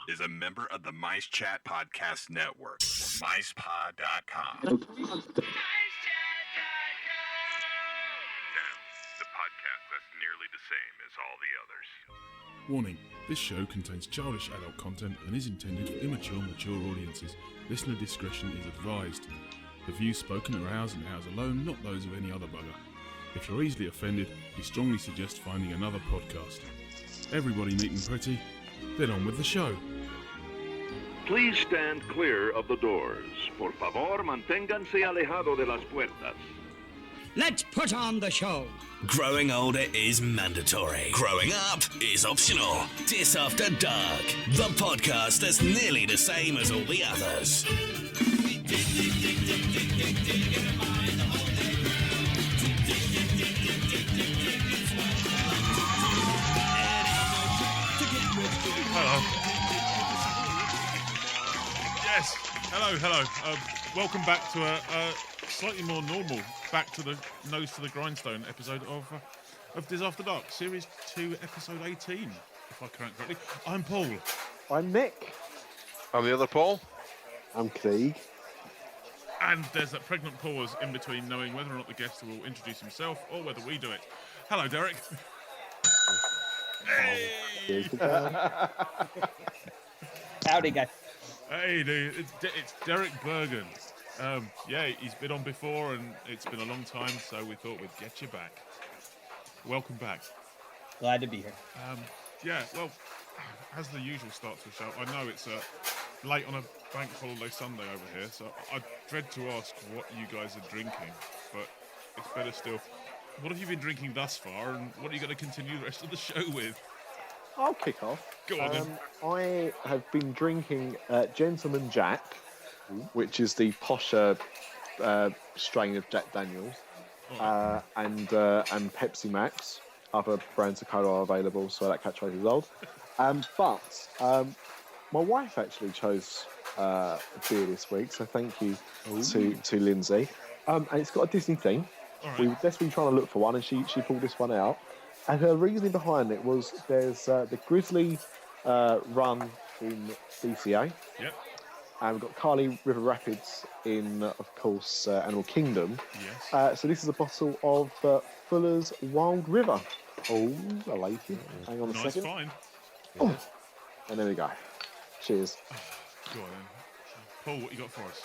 is a member of the Mice Chat Podcast Network. MicePod.com. Now, the podcast that's nearly the same as all the others. Warning, this show contains childish adult content and is intended for immature, mature audiences. Listener discretion is advised. The views spoken are ours and ours alone, not those of any other bugger. If you're easily offended, we strongly suggest finding another podcast. Everybody neat and pretty, then on with the show. Please stand clear of the doors. Por favor, manténganse alejado de las puertas. Let's put on the show. Growing older is mandatory. Growing up is optional. Disafterdark, the podcast that's nearly the same as all the others. Hello. Yes. Hello. Welcome back to a slightly more normal, back to the nose to the grindstone episode of Disafterdark, Series 2, Episode 18, if I count correctly. I'm Paul. I'm Nick. I'm the other Paul. I'm Craig. And there's that pregnant pause in between knowing whether or not the guest will introduce himself or whether we do it. Hello, Derek. Hey! Howdy, guys. Hey, dude, it's Derek Burgan. He's been on before, and it's been a long time, so we thought we'd get you back. Welcome back. Glad to be here. As the usual start to a show, I know it's late on a bank holiday Sunday over here, so I dread to ask what you guys are drinking, but it's better still. What have you been drinking thus far, and what are you going to continue the rest of the show with? I'll kick off. Go on then. I have been drinking Gentleman Jack, which is the posher strain of Jack Daniels, and Pepsi Max. Other brands of cola are available, so that catchphrase is old. But my wife actually chose a beer this week, so thank you to Lindsay. And it's got a Disney theme. Right. We were desperately trying to look for one, and she pulled this one out. And her reasoning behind it was there's the Grizzly run in DCA. Yep. And we've got Carly River Rapids in, of course, Animal Kingdom. Yes. So this is a bottle of Fuller's Wild River. Oh, I like it. Hang on a second. Nice find. Oh, and there we go. Cheers. Go on then. Paul, what you got for us?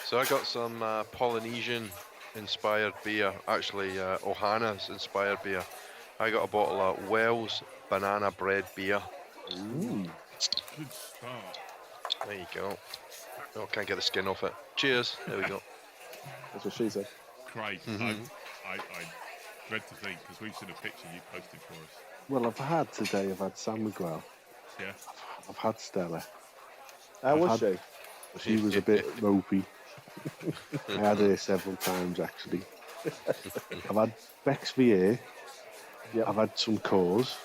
So I got some Polynesian-inspired beer, actually Ohana's inspired beer. I got a bottle of Wells Banana Bread Beer. Ooh. Good start. There you go. Oh, can't get the skin off it. Cheers. There we go. That's what she said. Craig, I dread to think, because we've seen a picture you posted for us. Well, I've had San Miguel. Yeah. I've had Stella. How was she? She was a bit ropey. I had her several times, actually. I've had Beck's VA. Yep. I've had some Coors.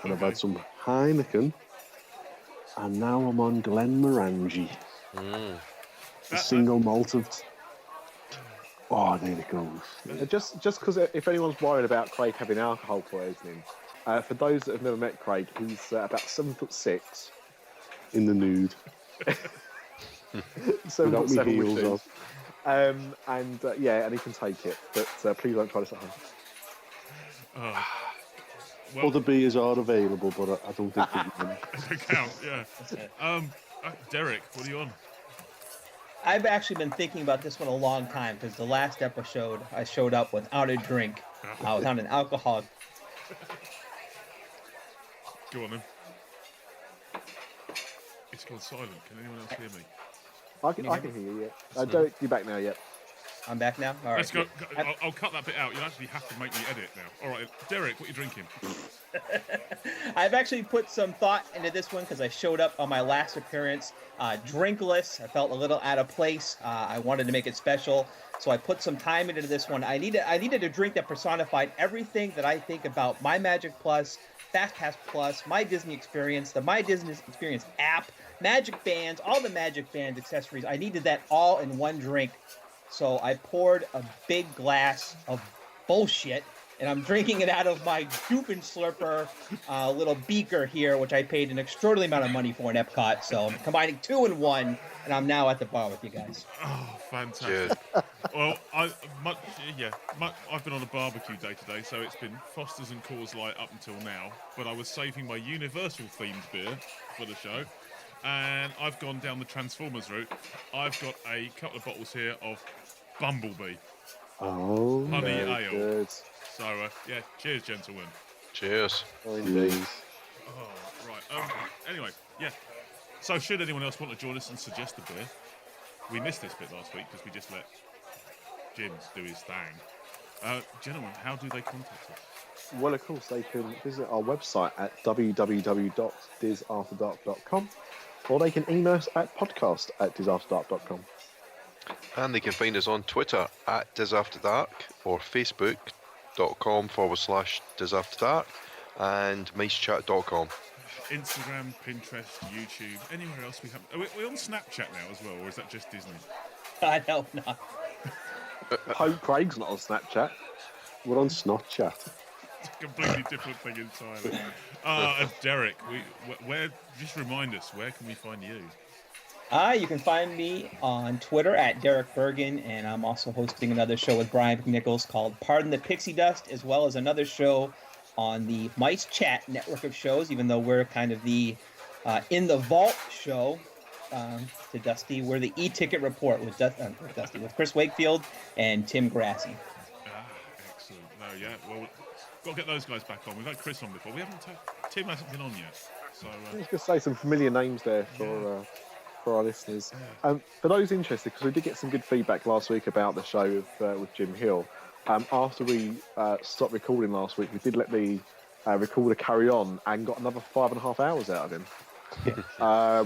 And I've had some Heineken. And now I'm on Glenmorangie. The single malt of... Oh, there it goes. Just because if anyone's worried about Craig having alcohol poisoning, for those that have never met Craig, he's about 7'6". In the nude. 7'7" heels with shoes. And he can take it, but please don't try this at home. Well, Other beers are available, but I don't think they they count, yeah. Derek, what are you on? I've actually been thinking about this one a long time, because the last episode I showed up without a drink. I was on an alcohol. Go on then. It's gone silent. Can anyone else hear me? I can hear you, yeah. Derek, you back now, yep. I'm back now? All right. Let's go. I'll cut that bit out. You'll actually have to make me edit now. All right, Derek, what are you drinking? I've actually put some thought into this one because I showed up on my last appearance drinkless. I felt a little out of place. I wanted to make it special, so I put some time into this one. I needed a drink that personified everything that I think about My Magic Plus, FastPass Plus, My Disney Experience, the My Disney Experience app, Magic Bands, all the Magic Bands accessories. I needed that all in one drink. So I poured a big glass of bullshit and I'm drinking it out of my Goopin Slurper little beaker here, which I paid an extraordinary amount of money for in Epcot. So I'm combining 2 in 1, and I'm now at the bar with you guys. Oh, fantastic. Well, I've been on a barbecue day today, so it's been Foster's and Coors Light up until now, but I was saving my Universal-themed beer for the show, and I've gone down the Transformers route. I've got a couple of bottles here of Bumblebee. Oh, Honey ale. good. So, yeah, cheers, gentlemen. Cheers. Oh, indeed. Oh, right. Anyway, yeah. So, should anyone else want to join us and suggest a beer? We missed this bit last week because we just let Jim do his thing. Gentlemen, how do they contact us? Well, of course, they can visit our website at www.disafterdark.com, or they can email us at podcast@disafterdark.com. And they can find us on Twitter at Disafterdark or Facebook.com/Disafterdark and MiceChat.com. Instagram, Pinterest, YouTube, anywhere else we have. Are we on Snapchat now as well, or is that just Disney? I don't know. Hope Craig's not on Snapchat. We're on Snotchat. It's a completely different thing entirely. And Derek, just remind us, where can we find you? You can find me on Twitter at Derek Burgan, and I'm also hosting another show with Brian McNichols called Pardon the Pixie Dust, as well as another show on the Mice Chat network of shows, even though we're kind of the In the Vault show to Dusty. We're the E-Ticket Report with Dusty, with Chris Wakefield and Tim Grassi. Excellent. No, yeah, well, got to get those guys back on. We've had Chris on before. Tim hasn't been on yet. So, I was going to say some familiar names there for our listeners. For those interested, because we did get some good feedback last week about the show with Jim Hill. After we stopped recording last week, we did let the recorder carry on and got another 5.5 hours out of him.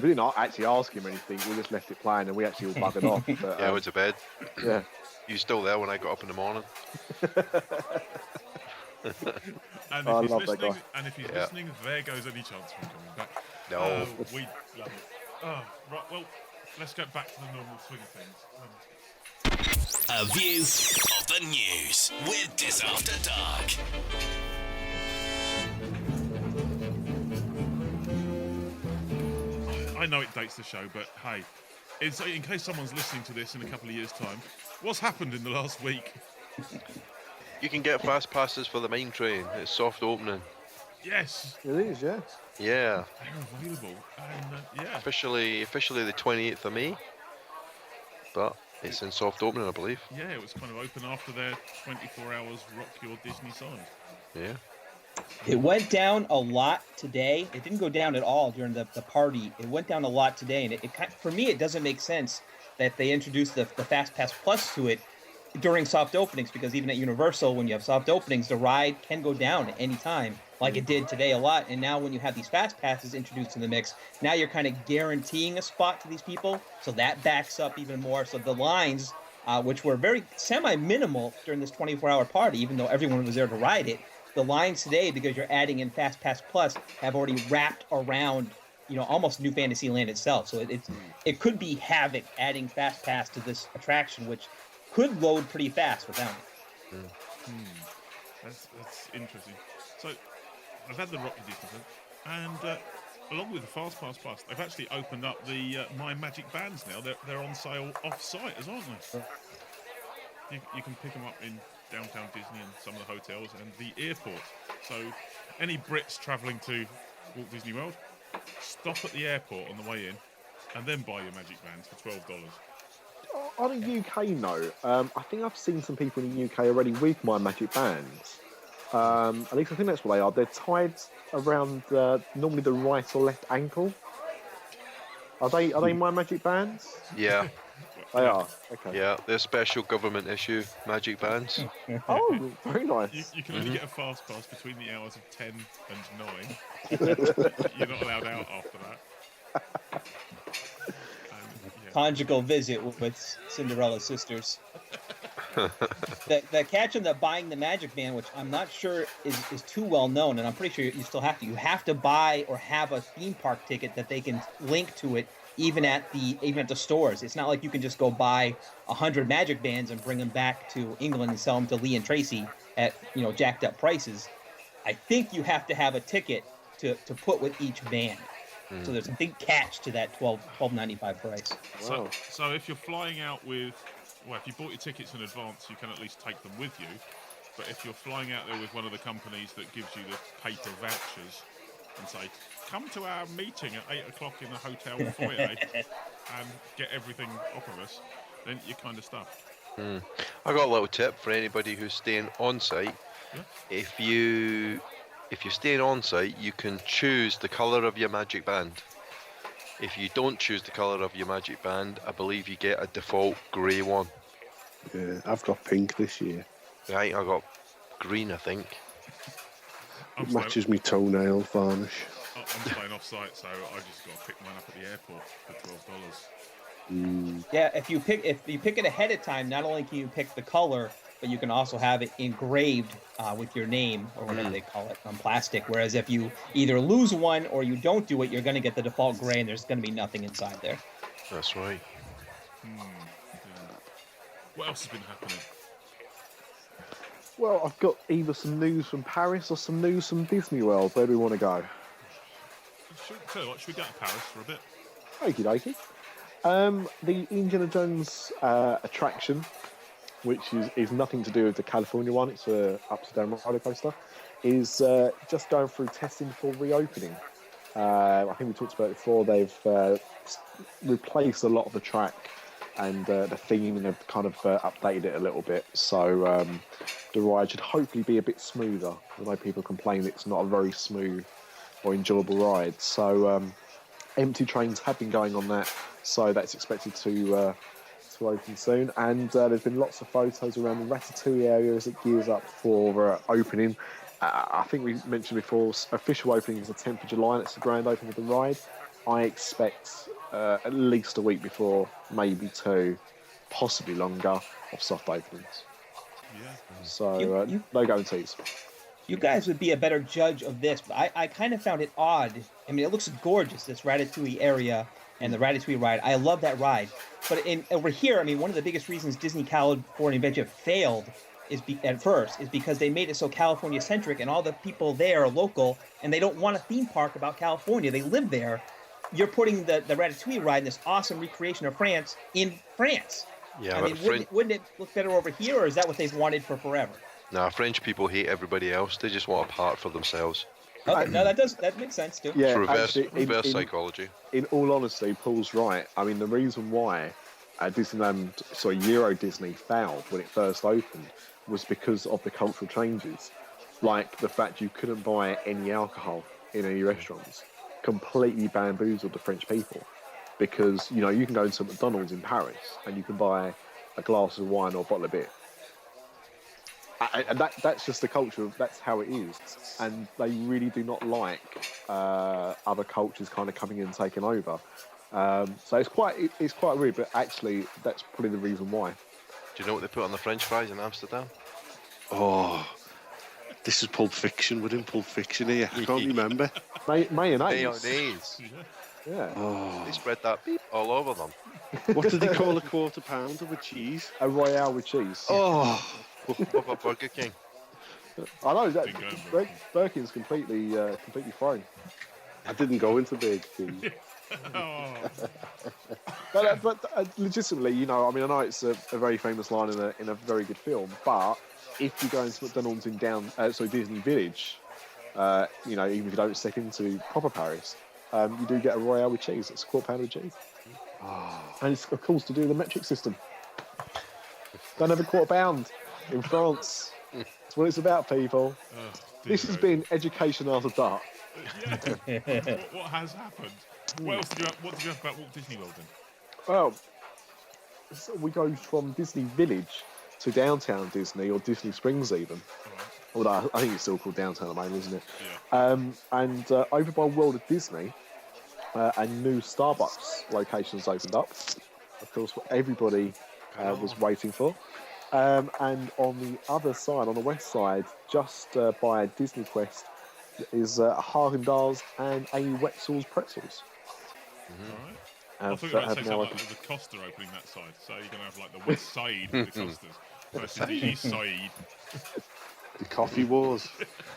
We didn't actually ask him anything. We just left it playing, and we actually all buggered off. But, I went to bed. Yeah. You were still there when I got up in the morning. And if he's listening, there goes any chance from coming back. No. We love it. Oh, right, well, let's get back to the normal swing of things. A view of the news with Disafterdark. I know it dates the show, but hey, in case someone's listening to this in a couple of years' time, what's happened in the last week? You can get fast passes for the main train. It's soft opening. Yes. It is, yeah. Yeah. They're available. And, yeah. Officially the 28th of May. But it's in soft opening, I believe. Yeah, it was kind of open after their 24 hours Rock Your Disney sign. Yeah. It went down a lot today. It didn't go down at all during the party. It went down a lot today, and for me, it doesn't make sense that they introduced the Fast Pass Plus to it during soft openings, because even at Universal, when you have soft openings, the ride can go down at any time, like it did today a lot. And now when you have these Fast Passes introduced in the mix, now you're kind of guaranteeing a spot to these people, so that backs up even more. So the lines, which were very semi-minimal during this 24-hour party, even though everyone was there to ride it, the lines today, because you're adding in Fast Pass Plus, have already wrapped around, almost New Fantasyland itself. So it could be havoc adding Fast Pass to this attraction, which could load pretty fast without it. That's interesting. So I've had the Rocky Disney thing, and along with the Fast Pass Plus, they've actually opened up the My Magic Bands now. They're on sale off-site, aren't they? You can pick them up in downtown Disney and some of the hotels and the airport. So any Brits travelling to Walt Disney World, stop at the airport on the way in and then buy your Magic Bands for $12. On a UK note, I think I've seen some people in the UK already with My Magic Bands. At least I think that's what they are. They're tied around normally the right or left ankle. Are they My Magic Bands? Yeah. They are. Okay. Yeah, they're special government issue Magic Bands. Oh, very nice. You can only get a Fast Pass between the hours of 10 and 9. You're not allowed out after that. Conjugal visit with Cinderella's sisters. The catch on the buying the Magic Band, which I'm not sure is too well known, and I'm pretty sure you still have to. You have to buy or have a theme park ticket that they can link to it, even at the stores. It's not like you can just go buy 100 Magic Bands and bring them back to England and sell them to Lee and Tracy at jacked up prices. I think you have to have a ticket to put with each band. So there's a big catch to that $12.95 price. Wow. So if you're flying out with, if you bought your tickets in advance, you can at least take them with you. But if you're flying out there with one of the companies that gives you the paper vouchers and say, come to our meeting at 8 o'clock in the hotel foyer and get everything off of us, then you're kind of stuffed. I got a little tip for anybody who's staying on site. Yeah. If you're staying on site, you can choose the colour of your Magic Band. If you don't choose the colour of your Magic Band, I believe you get a default grey one. Yeah, I've got pink this year. Right, I got green, I think. It matches me toenail varnish. I'm staying off site, so I just got to pick mine up at the airport for $12. Yeah, if you pick it ahead of time, not only can you pick the color, but you can also have it engraved with your name or whatever they call it on plastic. Whereas if you either lose one or you don't do it, you're going to get the default gray, and there's going to be nothing inside there. That's right. Yeah. What else has been happening? Well, I've got either some news from Paris or some news from Disney World. Where do we want to go? Tell you what, should we go to Paris for a bit? Okie dokie. The Indiana Jones attraction, which is nothing to do with the California one, it's a upside down roller coaster, is just going through testing for reopening. I think we talked about it before. They've replaced a lot of the track and the theme, and they've kind of updated it a little bit. So the ride should hopefully be a bit smoother. I know people complain it's not a very smooth or enjoyable ride. So empty trains have been going on that, so that's expected to open soon. And there's been lots of photos around the Ratatouille area as it gears up for opening. I think we mentioned before, official opening is the 10th of July, and it's the grand opening of the ride. I expect at least a week before, maybe 2, possibly longer, of soft openings. Yeah. So no guarantees. You guys would be a better judge of this, but I kind of found it odd. I mean, it looks gorgeous, this Ratatouille area and the Ratatouille ride. I love that ride. But over here, I mean, one of the biggest reasons Disney California Adventure failed at first is because they made it so California-centric, and all the people there are local, and they don't want a theme park about California. They live there. You're putting the Ratatouille ride in this awesome recreation of France in France. Yeah, I mean, wouldn't it look better over here, or is that what they've wanted for forever? Nah, French people hate everybody else. They just want a part for themselves. Okay, no, that makes sense too. Yeah, it's reverse psychology. In all honesty, Paul's right. I mean, the reason why Euro Disney failed when it first opened was because of the cultural changes, like the fact you couldn't buy any alcohol in any restaurants. Completely bamboozled the French people, because you can go into McDonald's in Paris and you can buy a glass of wine or a bottle of beer. And that's just the culture. That's how it is, and they really do not like other cultures kind of coming in and taking over. So it's quite weird, but actually that's probably the reason why. Do you know what they put on the French fries in Amsterdam? Oh, this is Pulp Fiction within Pulp Fiction here. I can't remember. Mayonnaise. Mayonnaise. Yeah. Oh. They spread that beep all over them. What do they call a quarter pounder with cheese? A Royale with cheese. Oh. What about Burger King? I know that Birkin's completely thrown. I didn't go into Big King. But legitimately, I mean, I know it's a very famous line in a very good film, but if you go into McDonald's in Disney Village, even if you don't step into proper Paris, you do get a Royale with cheese. It's a quarter pounder of cheese. And it's, of course, to do the metric system. Don't have a quarter pound in France. That's what it's about, people. This has been Education After Dark. What has happened? What did you have about Walt Disney World then? Well, so we go from Disney Village to Downtown Disney, or Disney Springs even. Although I think it's still called Downtown at the moment, isn't it? Yeah. Over by World of Disney, a new Starbucks location's opened up. Of course, what everybody was waiting for. And on the other side, on the west side, just by Disney Quest, is Haagen-Dazs and a Wetzel's Pretzels. Alright. I thought you were going to say something like there's a Costa opening that side, so you're going to have like the west side of the Costas versus the east side. The coffee wars.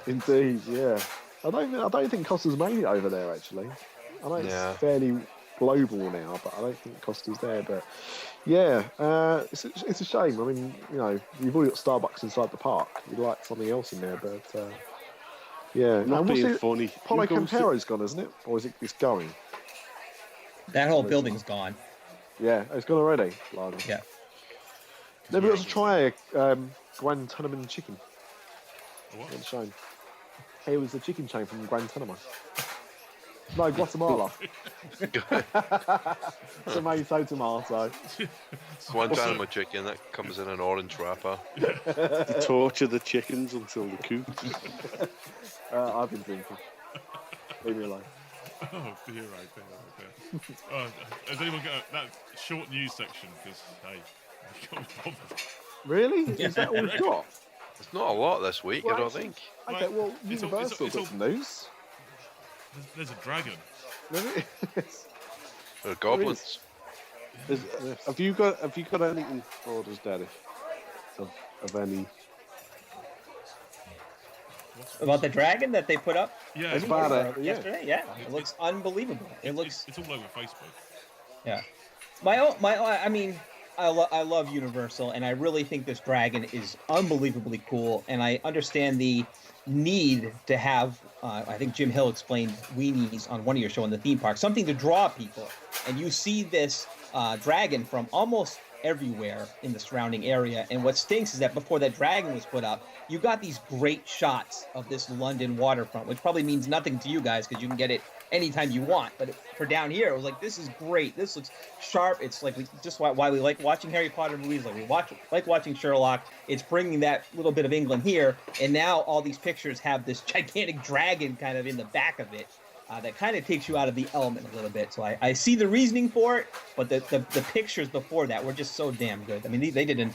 Indeed, yeah. I don't think Costa's made it over there actually. I know it's fairly global now, but I don't think Costa's there. But yeah, it's a shame. I mean, you know, you've already got Starbucks inside the park. You'd like something else in there, but yeah. Not being funny. Polo Campero's gone, isn't it? Or is it? It's going. That whole building's gone. Yeah, it's gone already. Blimey. Yeah. Never got to try a Guantanamo chicken. What? It's a shame. It was the chicken chain from Guantanamo. No, Guatemala. Tomato. Guantanamo chicken that comes in an orange wrapper. To torture the chickens until they're cooked. I've been drinking. Leave me alone. Oh, dear. Has anyone got that short news section? Because, hey, I can't be bothered. Really? Is that all we've got? There's not a lot this week, Well, I don't actually- think. Okay, well, It's all- Universal it's all- got some news. There's a dragon. Really? They're goblins. Have you got anything for us, Derek? Of any? About the dragon that they put up Yeah, It's bad, yesterday? Yeah. It looks unbelievable. It looks... It's all over Facebook. Yeah. I mean, I love Universal, and I really think this dragon is unbelievably cool, and I understand the need to have, I think Jim Hill explained weenies on one of your show in the theme park, something to draw people. And you see this dragon from almost everywhere in the surrounding area. And what stinks is that before that dragon was put up, you got these great shots of this London waterfront, which probably means nothing to you guys because you can get it anytime you want. But for down here, it was like, this is great. This looks sharp. It's like just why we like watching Harry Potter movies. Like we like watching Sherlock. It's bringing that little bit of England here. And now all these pictures have this gigantic dragon kind of in the back of it. That kind of takes you out of the element a little bit. So I see the reasoning for it, but the pictures before that were just so damn good. I mean, they did an...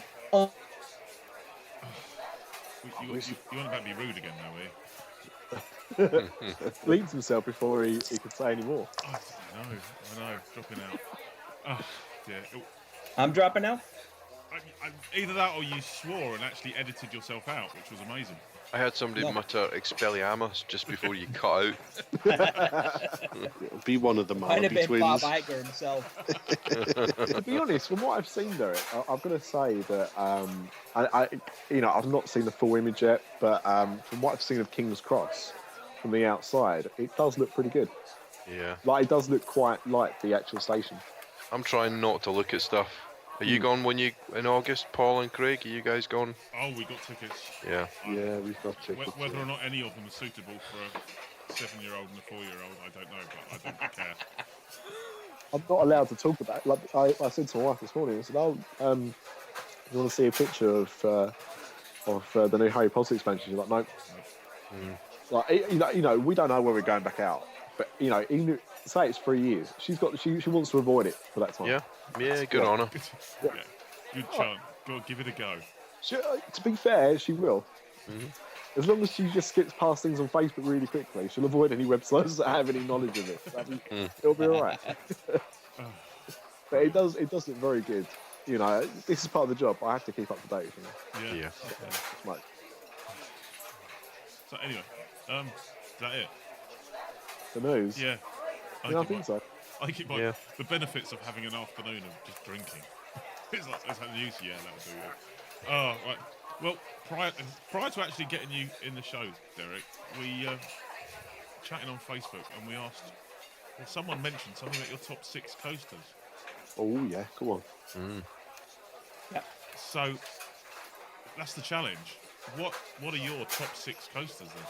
You want about to be rude again now, eh? Bleeds himself before he could say any more. I know, dropping out. Oh, dear. I'm dropping out? Either that or you swore and actually edited yourself out, which was amazing. I heard somebody mutter Expelliarmus just before you cut out. It'll be one of the Might have Marby been twins. Bob Iger himself. To be honest, from what I've seen, Derek, I've got to say that I've not seen the full image yet, but from what I've seen of King's Cross from the outside, it does look pretty good. Yeah. Like it does look quite like the actual station. I'm trying not to look at stuff. Are you going in August, Paul and Craig? Are you guys going? Oh, we got tickets. Yeah. Yeah, we've got tickets. Whether or not any of them are suitable for a 7-year-old and a 4-year-old, I don't know, but I don't care. I'm not allowed to talk about it. Like I said to my wife this morning, I said, you want to see a picture of the new Harry Potter expansion? She's like, no. Like, we don't know when we're going back out, but even say it's 3 years, she wants to avoid it for that time. Yeah, good on her. Yeah, good chance. Go give it a go. To be fair, she will. Mm-hmm. As long as she just skips past things on Facebook really quickly, she'll avoid any websites that have any knowledge of it. It'll be all right. But it does look very good. This is part of the job. I have to keep up to date. Yeah. Right. So anyway, is that it? The news? Yeah. I think so. I think the benefits of having an afternoon of just drinking. It's like the news. Yeah, that'll do it. Oh, right. Well, prior to actually getting you in the show, Derek, we chatting on Facebook and we asked. Well, someone mentioned something about your top 6 coasters. Oh yeah, come on. Yeah. So that's the challenge. What are your top 6 coasters then?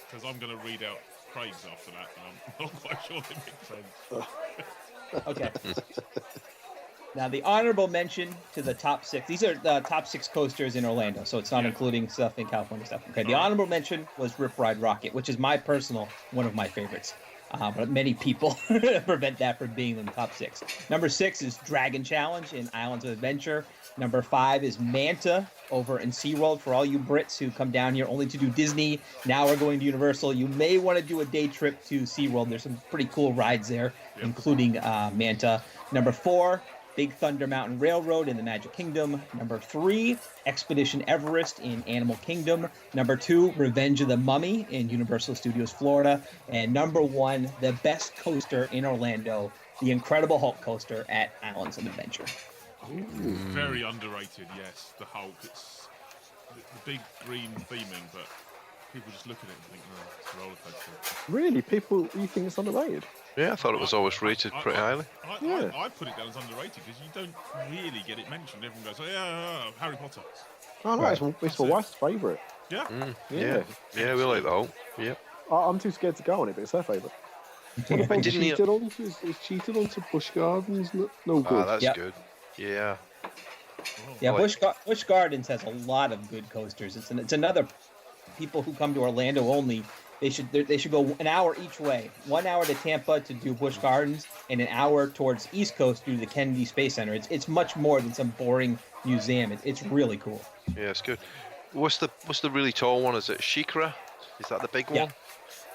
Because I'm going to read out Craig's after that, and I'm not quite sure they make sense. Okay. Now, the honorable mention to the top 6. These are the top 6 coasters in Orlando, so it's not including stuff in California stuff. Okay, the honorable mention was Rip Ride Rocket, which is my personal one of my favorites. but many people prevent that from being in the top 6. Number 6 is Dragon Challenge in Islands of Adventure. Number 5 is Manta over in SeaWorld. For all you Brits who come down here only to do Disney, now we're going to Universal. You may want to do a day trip to SeaWorld. There's some pretty cool rides there, including Manta. Number 4, Big Thunder Mountain Railroad in the Magic Kingdom. Number 3, Expedition Everest in Animal Kingdom. Number 2, Revenge of the Mummy in Universal Studios Florida. And number 1, the best coaster in Orlando, the Incredible Hulk coaster at Islands of Adventure. Very underrated, yes. The Hulk. It's the big green theming, but people just look at it and think, oh, it's a roller coaster. Really? You think it's underrated? Yeah, I thought it was always rated pretty highly. I put it down as underrated because you don't really get it mentioned. Everyone goes, oh, yeah, Harry Potter. Oh, no, it's my wife's favourite. Yeah. Yeah, we like the Hulk. Yeah. I'm too scared to go on it, but it's her favourite. What about cheated onto? Is cheated onto Busch Gardens? No good. Ah, that's good. Yeah. Yeah, Busch Gardens has a lot of good coasters. It's another people who come to Orlando only. They should go an hour each way. 1 hour to Tampa to do Busch Gardens, and an hour towards East Coast to do the Kennedy Space Center. It's much more than some boring museum. It's really cool. Yeah, it's good. What's the really tall one? Is it Shikra? Is that the big one?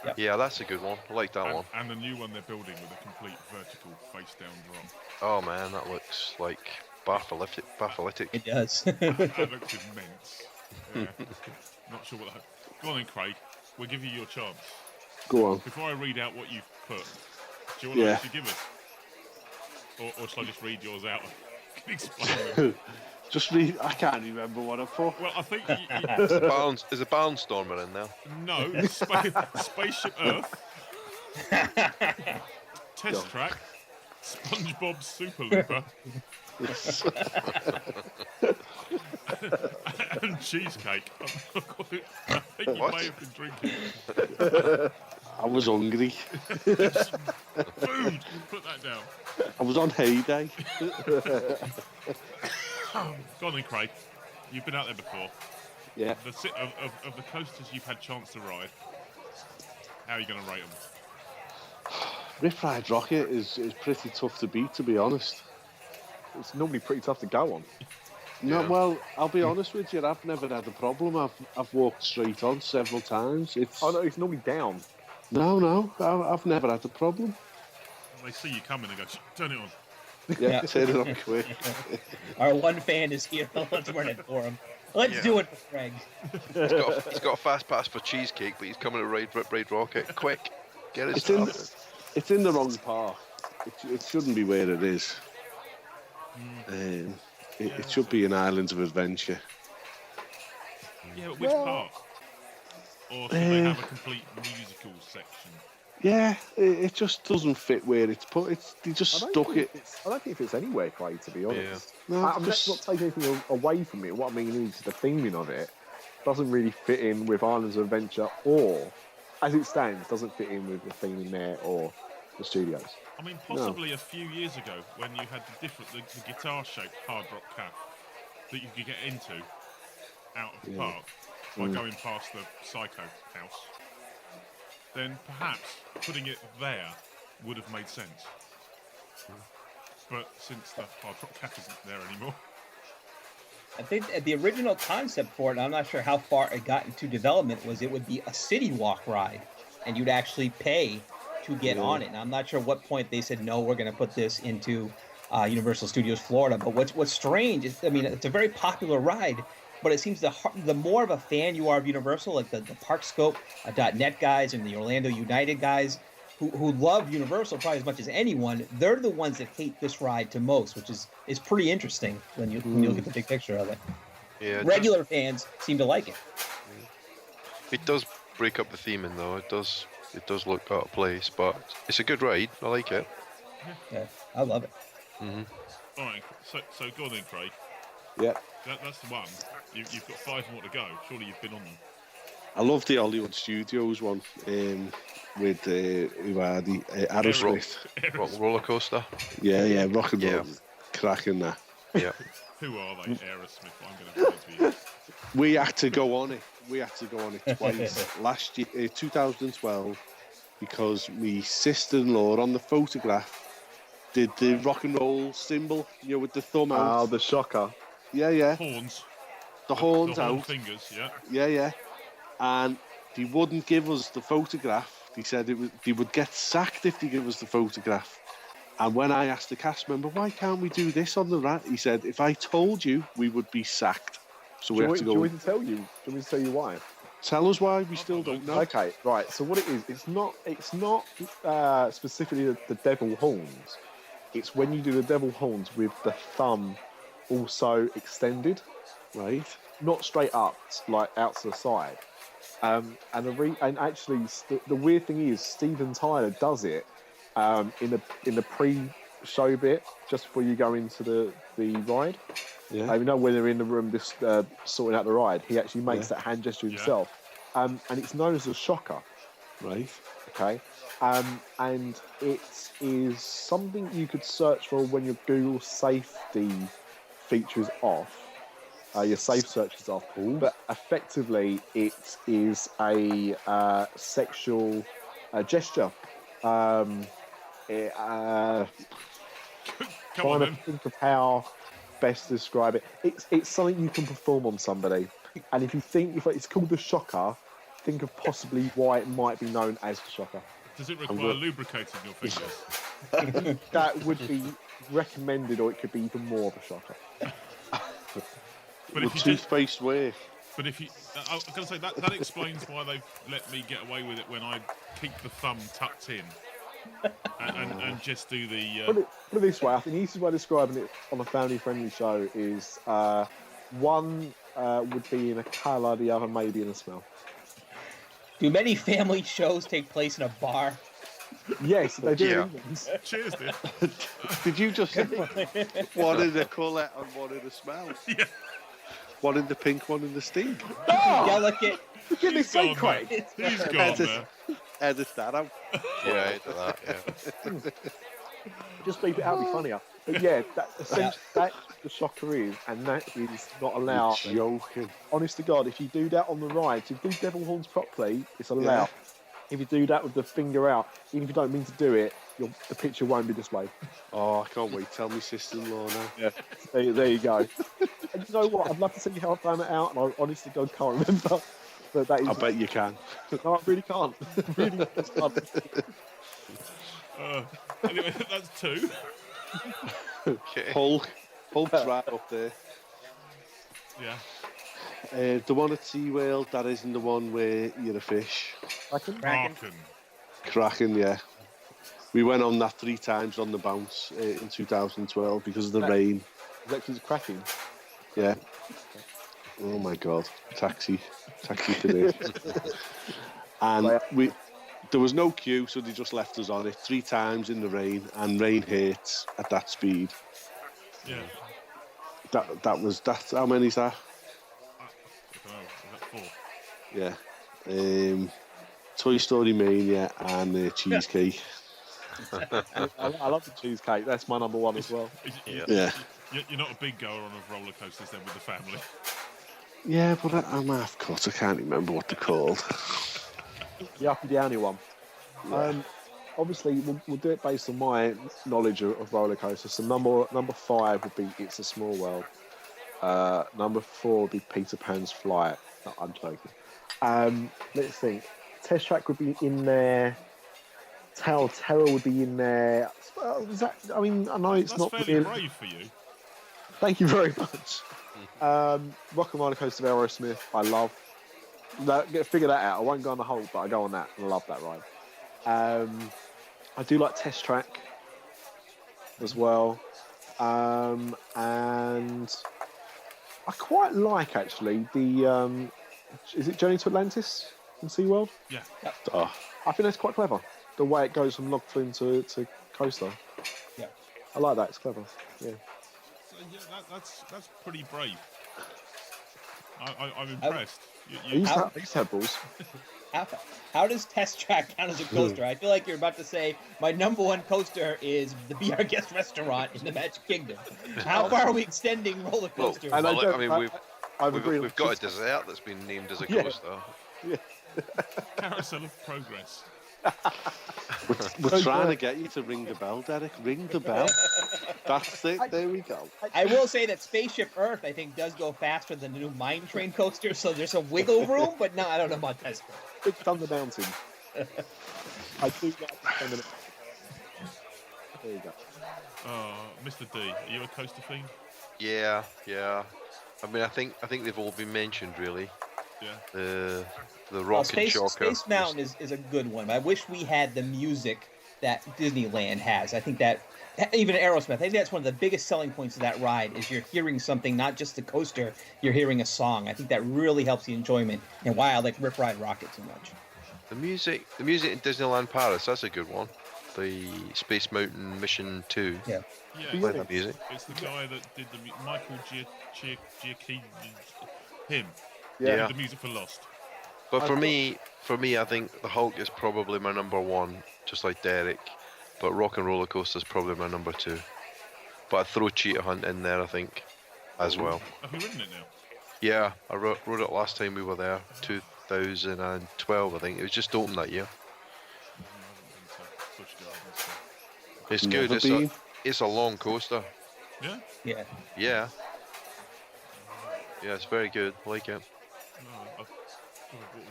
Yep. Yeah, that's a good one. I like that one. And the new one they're building with a complete vertical face-down drop. Oh man, that looks like Bartholytic. It does. That looks immense. Yeah. Not sure what that... Go on then, Craig. We'll give you your chance. Go on. Before I read out what you've put, do you want to actually give us? Or shall I just read yours out? Can explain them? Just read. I can't remember what I put. Well, I think Is a Barnstormer in there? No, Spaceship Earth, Test Track, SpongeBob Super Looper, and Cheesecake. I think you may have been drinking. I was hungry. Food! Put that down. I was on heyday. Go on then, Craig. You've been out there before. Yeah. Of the coasters you've had chance to ride, how are you going to rate them? Rip Ride Rocket is pretty tough to beat, to be honest. It's normally pretty tough to go on. No, well, I'll be honest with you. I've never had a problem. I've walked straight on several times. It's it's normally down. No, I've never had a problem. They see you coming and go, turn it on. Yeah, turn it on quick. Our one fan is here. Let's run it for him. Let's do it for Craig. He's got a fast pass for Cheesecake, but he's coming to Rip Ride Rocket. Quick, get it started. It's in the wrong park. It shouldn't be where it is. It should be in Islands of Adventure. Yeah, but which part? Or should they have a complete musical section? Yeah, it just doesn't fit where it's put. They just stuck it. I don't think it fits anywhere, Craig, to be honest. Yeah. No, I'm just not taking anything away from it. What I mean is the theming of it doesn't really fit in with Islands of Adventure, or, as it stands, doesn't fit in with the theming there or the studios. I mean, possibly a few years ago when you had the guitar-shaped Hard Rock Cafe that you could get into out of the park by going past the Psycho House, then perhaps putting it there would have made sense. But since the Hard Rock Cafe isn't there anymore... I think the original concept for it, I'm not sure how far it got into development, was it would be a city walk ride, and you'd actually pay to get on it. And I'm not sure what point they said, no, we're going to put this into Universal Studios Florida. But what's strange is, I mean, it's a very popular ride, but it seems the more of a fan you are of Universal, like the ParkScope.net guys and the Orlando United guys, who love Universal probably as much as anyone, they're the ones that hate this ride to most, which is pretty interesting when you look at the big picture of it. Yeah, regular fans seem to like it. It does break up the theming, though. It does look out of place, but it's a good ride. I like it. Yeah, I love it. All right, so go on then, Craig. Yeah. That's the one. You've got 5 more to go. Surely you've been on them. I love the Hollywood Studios one with Aerosmith. Rock roller coaster. Yeah, rock and roll, cracking that. Yeah. Who are they, Aerosmith? I'm going to put it to you. We had to go on it. Twice. Last year, 2012, because my sister-in-law on the photograph did the rock and roll symbol, with the thumb out. Oh, the shocker. Yeah. Horns. The horns the horn out. fingers, yeah. Yeah. And they wouldn't give us the photograph. They said they would get sacked if they give us the photograph. And when I asked the cast member, why can't we do this on the rat? He said, if I told you, we would be sacked. So we have to go. Do you want me to tell you? Do you want me to tell you why? Tell us why. We still don't know. Okay, right. So what it is, it's not specifically the devil horns. It's when you do the devil horns with the thumb also extended, Right. not straight up, like out to the side. And actually, the weird thing is, Steven Tyler does it in the pre-show bit just before you go into the ride. Yeah. You know, when they're in the room just sorting out the ride, he actually makes that hand gesture himself. And it's known as a shocker. Right. Okay. And it is something you could search for when your Google safety feature is off. Your safe search is off. But effectively, it is a sexual gesture. Come on, then. Think of how best to describe it. It's something you can perform on somebody, and if it's called the shocker, think of possibly why it might be known as the shocker. Does it require lubricating your fingers? That would be recommended, or it could be even more of a shocker. But Would toothpaste work? But if you, I was going to say that explains why they've let me get away with it when I keep the thumb tucked in and just do the. Put it this way, I think the easiest way of describing it on a family-friendly show is one would be in a colour, the other maybe in a smell. Do many family shows take place in a bar? Yes, they do. Yeah. Cheers, dude. Did you just say one in the colour and one in the smell? Yeah. One in the pink, one in the stink. Delicate. Give me some Gone, Craig. mate. He's gone there. Edit that out. Yeah, I did that, yeah. Just leave it out, be funnier. But yeah, that's the shocker is, and that is not allowed. Joking. Honest to God, if you do that on the ride, if you do devil horns properly, it's allowed. Yeah. If you do that with the finger out, even if you don't mean to do it, the picture won't be displayed. Oh, I can't wait. Tell me sister-in-law now. Yeah, there you go. And you know what? I'd love to see how I found it out, and I honestly God can't remember. But that is. I bet you can. No, I really can't. Really can't. Anyway, that's two. Okay. Hulk's right up there. Yeah. The one at SeaWorld, that isn't the one where you're a fish. Kraken. Kraken, yeah. We went on that 3 times on the bounce in 2012 because of the rain. Is that because it's cracking? Yeah. Oh my God. Taxi today. And there was no queue, so they just left us on it 3 times in the rain, and rain hurts at that speed. Yeah. That's how many's that? I don't know. Is that 4? Yeah. Toy Story Mania and Cheesecake. I love the cheesecake. That's my number one as well. Yeah. You're not a big goer on of roller coasters then with the family. Yeah, but I'm half cut. I can't remember what they're called. The uppy downy one. Obviously, we'll do it based on my knowledge of roller coasters. So number 5 would be It's a Small World. Number 4 would be Peter Pan's Flight. No, I'm joking. Let's think. Test Track would be in there. Tower of Terror would be in there. I know it's That's not fairly really brave for you. Thank you very much. Rock and Roller Coaster of Aerosmith, I love. Figure that out. I won't go on the whole, but I go on that, and I love that ride. I do like Test Track as well, and I quite like actually the. Is it Journey to Atlantis in SeaWorld? Yeah. Oh, I think that's quite clever. The way it goes from log flume to coaster. Yeah. I like that. It's clever. Yeah. So, yeah, that's pretty brave. I'm impressed. I used to have balls. How does Test Track count as a coaster? I feel like you're about to say my number 1 coaster is the Be Our Guest restaurant in the Magic Kingdom. How far are we extending roller coasters? And we've got a dessert that's been named as a coaster. Yeah. Carousel of Progress. We're trying to get you to ring the bell, Derek. Ring the bell. That's it. There we go. I will say that Spaceship Earth, I think, does go faster than the new Mine Train coaster, so there's some wiggle room, but no, I don't know about that. Big Thunder Mountain. I do like the Thunder Mountain. There you go. Mr. D, are you a coaster fiend? Yeah. I mean, I think they've all been mentioned, really. Yeah. The Rock and Shocker. Space Mountain is a good one. I wish we had the music that Disneyland has. I think that, even Aerosmith, I think that's one of the biggest selling points of that ride is you're hearing something, not just the coaster, you're hearing a song. I think that really helps the enjoyment, and why I like Rip Ride Rocket so much. The music in Disneyland Paris, that's a good one. The Space Mountain Mission 2. Yeah. Yeah, Play that music. it's the guy that did the Michael Giacchino, him. Yeah. Did the music for Lost. But for me, I think the Hulk is probably my number one, just like Derek. But Rock and Roller Coaster is probably my number 2. But I'd throw Cheetah Hunt in there, I think, as well. Have you ridden it now? Yeah, I rode it last time we were there, 2012, I think. It was just opened that year. It's good. It's a long coaster. Yeah? Yeah. Yeah. Yeah, it's very good. I like it. No, what was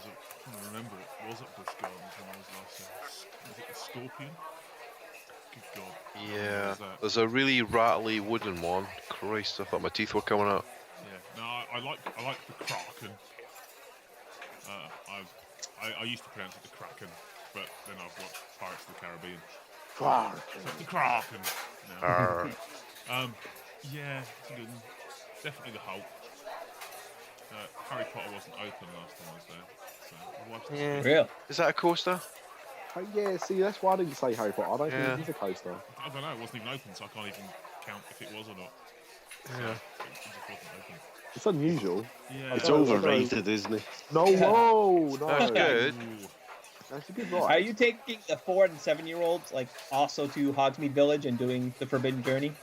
it? I can't remember what was at Busch Gardens when I was last there. Was it the Scorpion? Good God. Yeah. What was that? There's a really rattly wooden one. Christ, I thought my teeth were coming out. Yeah. No, I like the Kraken. I used to pronounce it the Kraken, but then I've watched Pirates of the Caribbean. Kraken. So the Kraken. No. Yeah, it's a good one. Definitely the Hulk. Harry Potter wasn't open last time I was there, so my wife's Yeah. Real. Is that a coaster? Yeah, see, that's why I didn't say Harry Potter. I don't Yeah. think it's a coaster. I don't know, it wasn't even open, so I can't even count if it was or not. Yeah. It just wasn't open. It's unusual. Yeah. It's overrated, isn't it? No, whoa, no. That's good. Ooh. That's a good Are ride. you taking the 4 and 7-year-olds like also to Hogsmeade Village and doing the Forbidden Journey?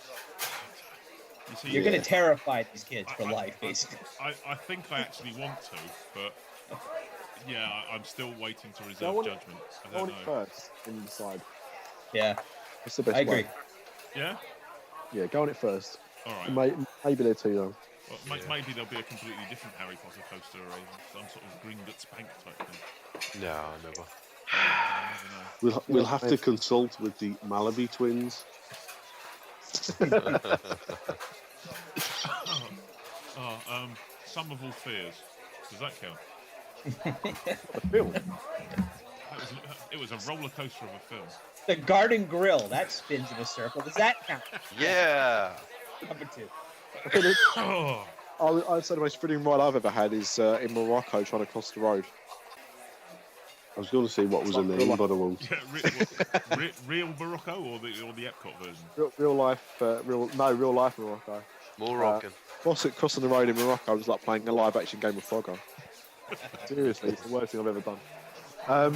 You see, You're gonna terrify these kids for life, basically. I think I actually want to, but yeah, I'm still waiting to Go reserve on it- judgment. I Go on don't it know. first and decide. Yeah, What's the best I agree. way? Yeah? Yeah, go on it first. Alright. Maybe they're too young. Well, maybe there'll be a completely different Harry Potter coaster or some sort of Gringotts Bank type thing. No, never. I never know. We'll have to consult with the Malaby twins. Sum of All Fears. Does that count? The film. It was a roller coaster of a film. The Garden Grill, that spins in a circle. Does that count? Yeah. Number 2. Oh, I'd say the most thrilling ride I've ever had is in Morocco trying to cross the road. I was going to say what was her name, but I won't. yeah, real Morocco or the Epcot version? Real life Morocco. More rocking. Crossing the road in Morocco was like playing a live action game of Frogger. Seriously, it's the worst thing I've ever done. I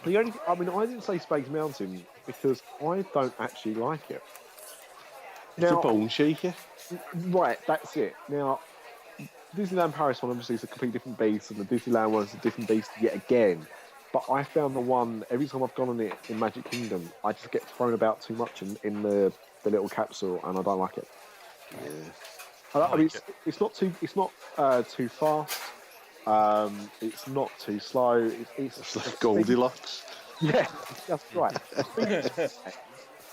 didn't say Space Mountain because I don't actually like it. It's Now, a bone shaker. right, that's it. Now, Disneyland Paris one obviously is a completely different beast, and the Disneyland one is a different beast yet again. But I found the one, every time I've gone on it in Magic Kingdom, I just get thrown about too much in the little capsule, and I don't like it. Yeah. I mean, it's not too fast. It's not too slow. It's like Goldilocks. Yeah, that's right.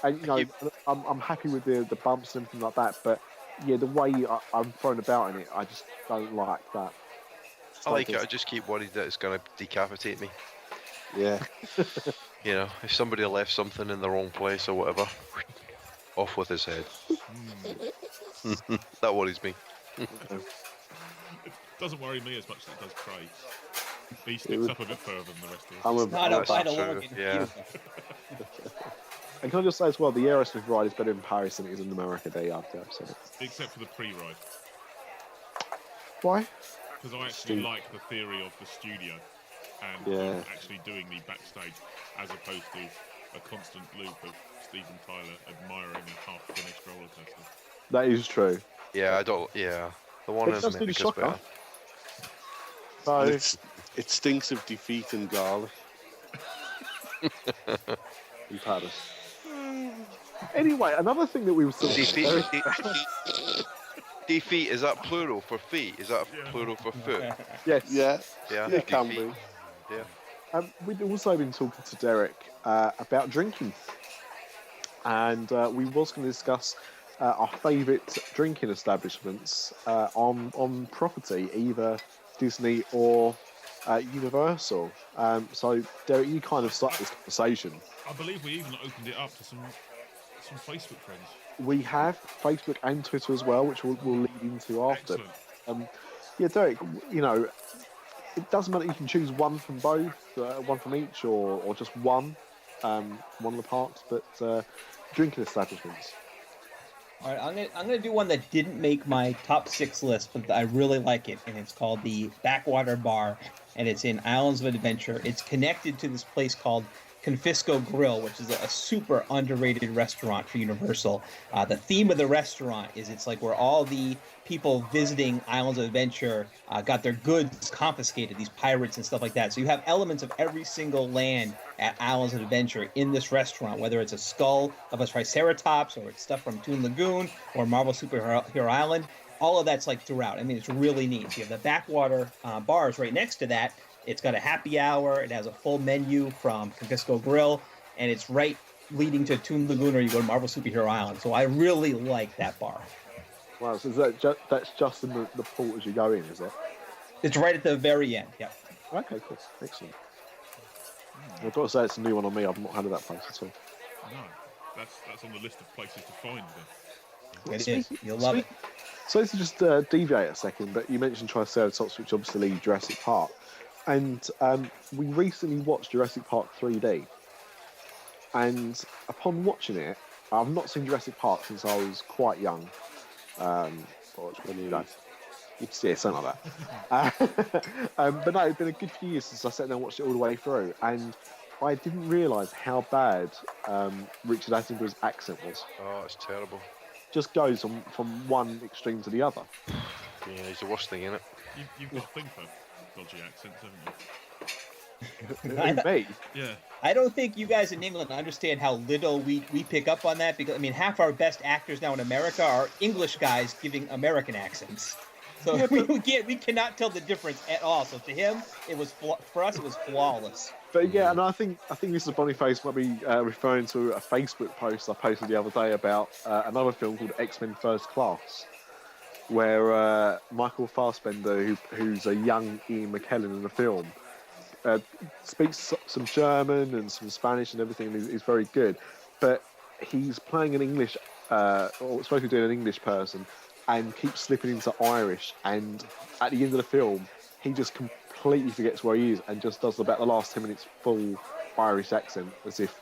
And you know, I'm happy with the bumps and everything like that. But yeah, the way I'm thrown about in it, I just don't like that. I like it. I just keep worried that it's going to decapitate me. Yeah. You know, if somebody left something in the wrong place or whatever, off with his head. That worries me. It doesn't worry me as much as it does Craig. He sticks up a bit further than the rest of us. I'm a, Not a That's vital true, organ. yeah. And can I just say as well, the Aerosmith ride is better in Paris than it is in America. There, I've said it. Except for the pre-ride. Why? Because I actually like the theory of the studio and Yeah. actually doing the backstage as opposed to a constant loop of Steven Tyler admiring a half-finished roller coaster. That is true. Yeah, I don't. Yeah, the one It in does do the America's shocker. better. So it stinks of defeat and garlic. You've had us. Anyway, another thing that we were Defeat, is that plural for feet? Is that plural for foot? Yes. Yeah. Yeah, It can defeat. be. Yeah. We'd also been talking to Derek about drinking, and we was going to discuss our favourite drinking establishments on property, either Disney or Universal. So, Derek, you kind of started this conversation. I believe we even opened it up to some Facebook friends. We have Facebook and Twitter as well, which we'll lead into after. Excellent. Yeah, Derek, you know, it doesn't matter. You can choose one from both, one from each, or just one of the parks. But drinking establishments. All right, I'm gonna do one that didn't make my top 6 list, but I really like it, and it's called the Backwater Bar, and it's in Islands of Adventure. It's connected to this place called Confisco Grill, which is a super underrated restaurant for Universal. The theme of the restaurant is it's like where all the people visiting Islands of Adventure got their goods confiscated, these pirates and stuff like that. So you have elements of every single land at Islands of Adventure in this restaurant, whether it's a skull of a triceratops or it's stuff from Toon Lagoon or Marvel Superhero Island. All of that's like throughout. I mean, it's really neat. So you have the Backwater bars right next to that. It's got a happy hour. It has a full menu from Confisco Grill, and it's right leading to Toon Lagoon, or you go to Marvel Superhero Island. So I really like that bar. Wow, so is that's just in the port as you go in, is it? It's right at the very end. Yep. Okay, cool, excellent. I've got to say it's a new one on me. I've not had that place at all. No, that's on the list of places to find. Then. It is. You'll love it. So let's just deviate a second, but you mentioned Triceratops, which obviously leads Jurassic Park. And we recently watched Jurassic Park 3D. And upon watching it, I've not seen Jurassic Park since I was quite young. Yeah, something like that. But no, it's been a good few years since I sat down and watched it all the way through. And I didn't realise how bad Richard Attenborough's accent was. Oh, it's terrible. Just goes from one extreme to the other. Yeah, he's the worst thing in it. You've got a thing for dodgy accents, haven't you? Me? Yeah. I don't think you guys in England understand how little we pick up on that, because I mean, half our best actors now in America are English guys giving American accents. So Yeah, we cannot tell the difference at all. So to him, for us it was flawless. But yeah, and I think Mr. Boniface might be referring to a Facebook post I posted the other day about another film called X-Men First Class, where Michael Fassbender, who's a young Ian McKellen in the film, speaks some German and some Spanish and everything, and he's very good. But he's playing an English, or supposed to be doing an English person, and keeps slipping into Irish. And at the end of the film, he just completely forgets where he is and just does about the last 10 minutes full Irish accent, as if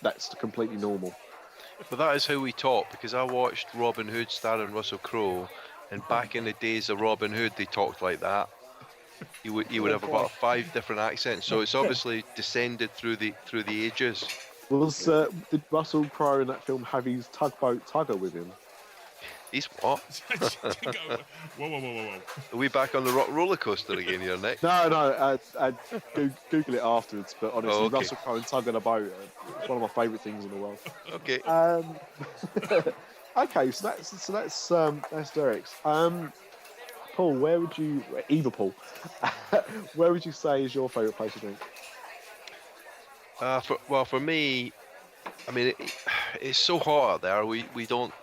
that's completely normal. But that is how we talk, because I watched Robin Hood starring Russell Crowe, and back in the days of Robin Hood, they talked like that. He would have about 5 different accents, so it's obviously descended through the ages. Did Russell Crowe in that film have his tugboat tugger with him? He's what? Whoa. Are we back on the roller coaster again here, Nick? No. Google it afterwards. But honestly, Oh, okay. Russell Crowe and tug on a boat. It's one of my favourite things in the world. Okay. Okay, so that's Derek's. Paul, where would you, where would you say is your favourite place to drink? For me, I mean, it's so hot out there. We don't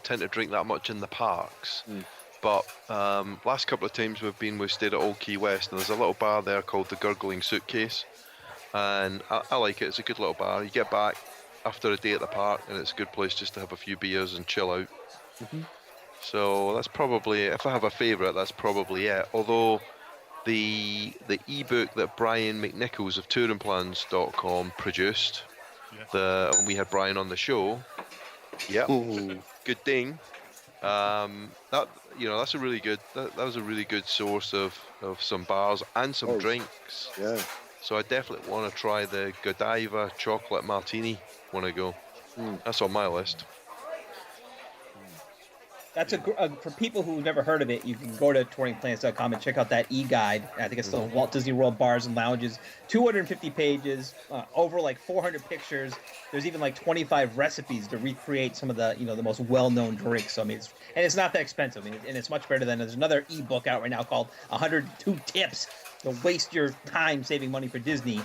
tend to drink that much in the parks. But last couple of times we've stayed at Old Key West, and there's a little bar there called the Gurgling Suitcase, and I like it. It's a good little bar. You get back after a day at the park, and it's a good place just to have a few beers and chill out. Mm-hmm. So that's probably, if I have a favourite, that's probably it. Although the ebook that Brian McNichols of touringplans.com produced, we had Brian on the show. Yep. Good ding. That's a really good. That was a really good source of some bars and some drinks. Yeah. So I definitely want to try the Godiva chocolate martini when I go. That's on my list. That's for people who've never heard of it. You can go to touringplans.com and check out that e-guide. I think it's the Walt Disney World Bars and Lounges. 250 pages, over like 400 pictures. There's even like 25 recipes to recreate some of the the most well-known drinks. So I mean, it's not that expensive. I mean, and it's much better than there's another ebook out right now called 102 Tips to Waste Your Time Saving Money for Disney.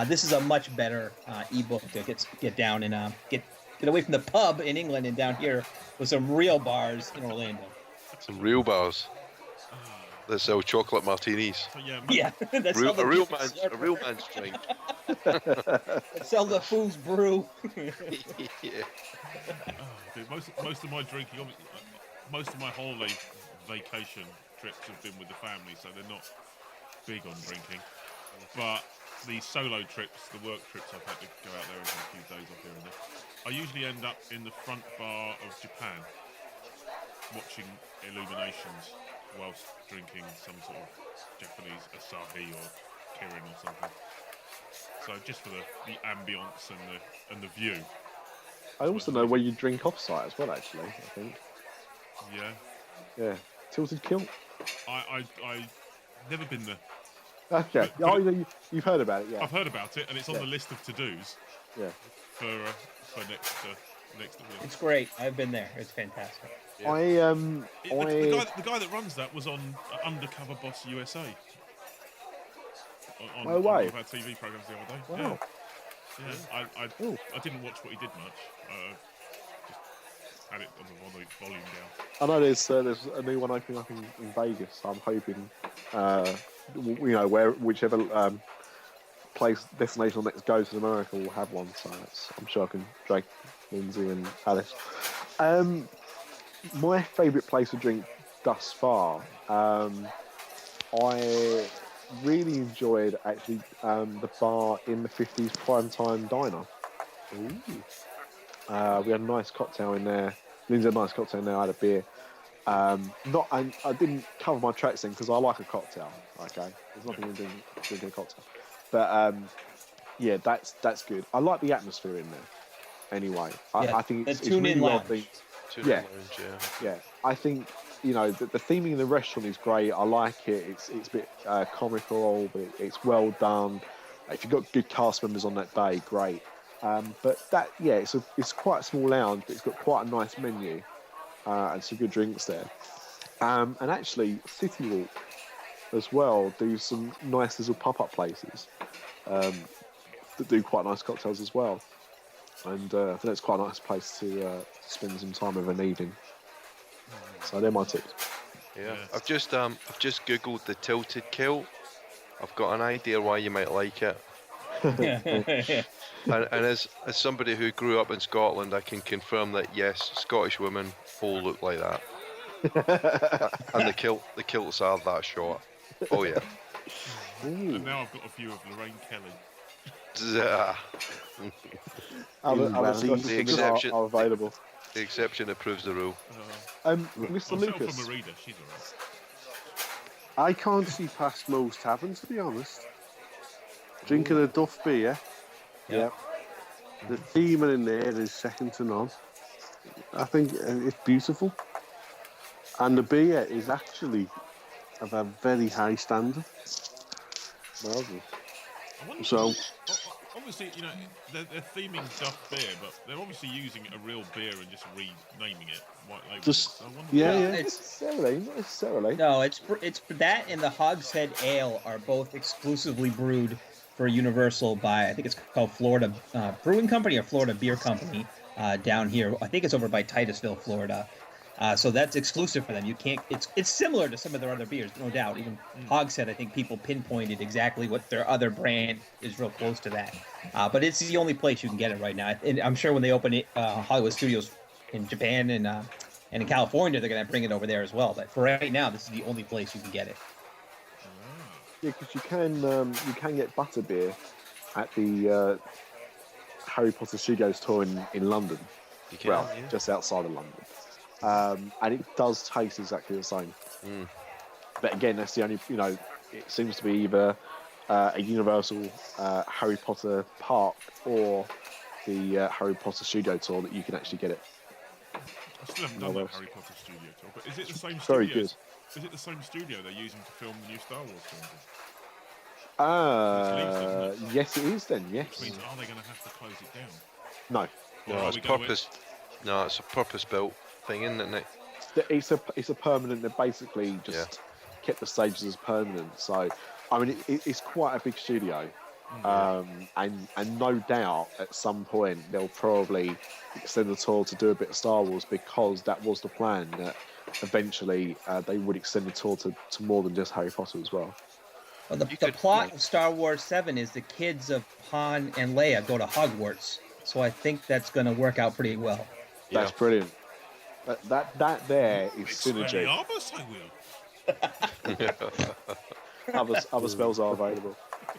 This is a much better ebook to get down and get away from the pub in England and down here with some real bars in Orlando. Some real bars that sell chocolate martinis. So, yeah, That's a real man's drink. That sell the food's brew. Yeah. Dude, most of my drinking, most of my holiday vacation trips have been with the family, so they're not big on drinking. But the solo trips, the work trips, I've had to go out there and have a few days off here and there. I usually end up in the front bar of Japan watching illuminations whilst drinking some sort of Japanese Asahi or Kirin or something. So just for the ambience and the view. I also know where you drink off-site as well, actually, I think. Yeah. Yeah. Tilted Kilt. I've never been there. Okay. You've heard about it, yeah. I've heard about it, and it's on the list of to-dos. Yeah. For next year. It's great. I've been there. It's fantastic. Yeah. The guy that runs that was on Undercover Boss USA. On way. one of our TV programs the other day. Wow. Yeah. I didn't watch what he did much. Just had it on the volume down. I know there's a new one opening up in Vegas. So I'm hoping, whichever destination next goes to America will have one. So I'm sure I can drag Lindsay and Alice. My favourite place to drink thus far, I really enjoyed actually the bar in the 50s Primetime Diner. We had a nice cocktail in there. Lindsay had a nice cocktail in there. I had a beer. I didn't cover my tracks then because I like a cocktail. Okay, there's nothing in drinking a cocktail, but yeah, that's good. I like the atmosphere in there. Anyway, I think it's really well themed. Yeah. I think the theming in the restaurant is great. I like it. It's a bit comical, but it's well done. If you've got good cast members on that day, great. But it's quite a small lounge, but it's got quite a nice menu and some good drinks there. And actually, City Walk as well do some nice little pop-up places that do quite nice cocktails as well. And I think it's quite a nice place to spend some time with an evening. So they're my tips. Yeah, I've just googled the Tilted Kilt. I've got an idea why you might like it. and as somebody who grew up in Scotland, I can confirm that yes, Scottish women all look like that. And the kilts are that short. Oh yeah. And now I've got a view of Lorraine Kelly. The exception are available. The exception that proves the rule. Mr. Lucas. From Merida, she's alright. I can't see past most taverns, to be honest. Drinking a Duff beer. Yeah. The theming in there is second to none. I think it's beautiful. And the beer is actually of a very high standard. So, obviously, they're theming Duff beer, but they're obviously using a real beer and just renaming it white label. Not necessarily. No, it's that and the Hogshead Ale are both exclusively brewed for Universal by, I think it's called Florida Brewing Company or Florida Beer Company down here. I think it's over by Titusville, Florida. So that's exclusive for them. You can't. It's similar to some of their other beers, no doubt. Even Hogshead, I think people pinpointed exactly what their other brand is real close to that. But it's the only place you can get it right now. And I'm sure when they open it, Hollywood Studios in Japan and in California, they're going to bring it over there as well. But for right now, this is the only place you can get it. Yeah, because you can get butterbeer at the Harry Potter Studios tour in London. You can, just outside of London. And it does taste exactly the same. But again, that's the only, it seems to be either a Universal Harry Potter park or the Harry Potter Studio tour that you can actually get it. I still haven't No, done that that's- Harry Potter studio tour, but is it the same Very studios? good. Is it the same studio they're using to film the new Star Wars films? Yes, it is then. Which Yes. means, are they going to have to close it down? No. Or No, are it's we gonna purpose. No, it's a purpose-built thing, isn't it? It's a permanent. They basically just kept the stages as permanent. So, I mean, it's quite a big studio, and no doubt at some point they'll probably extend the tour to do a bit of Star Wars, because that was the plan. That eventually they would extend the tour to more than just Harry Potter as well. Well, the plot of Star Wars 7 is the kids of Han and Leia go to Hogwarts. So I think that's going to work out pretty well. That's brilliant. That there is synergy. Other spells are available.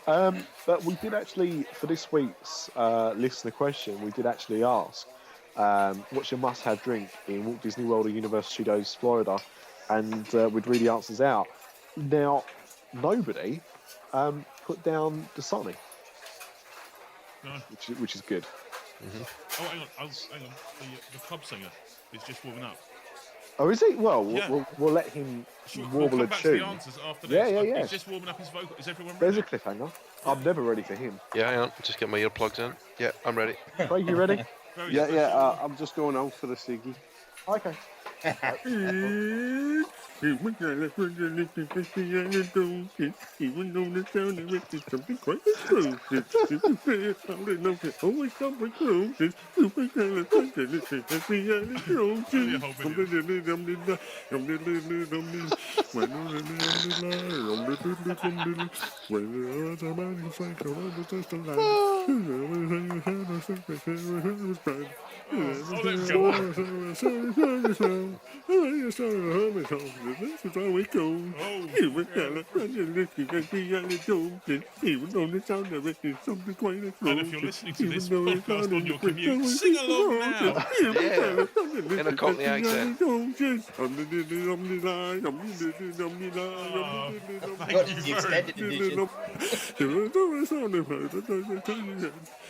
But we did actually, for this week's listener question, we did actually ask, what's your must-have drink in Walt Disney World or Universal Studios Florida? And we'd read the answers out. Now, nobody put down Dasani, which is good. Oh, hang on. The club singer is just warming up. Oh, is he? Well, Yeah. we'll let him We'll warble come a back to the tune. answers after Yeah, this. yeah, yeah. He's just warming up his vocal. Is everyone There's ready? a cliffhanger. I'm never ready for him. Yeah, hang on. Just get my earplugs in. Yeah, I'm ready. Craig, you ready? Yeah. I'm just going out for the ciggy. Okay. And if you're listening to this podcast on your commute, sing along now. Yeah. In a Cockney accent. Thank you The extended edition.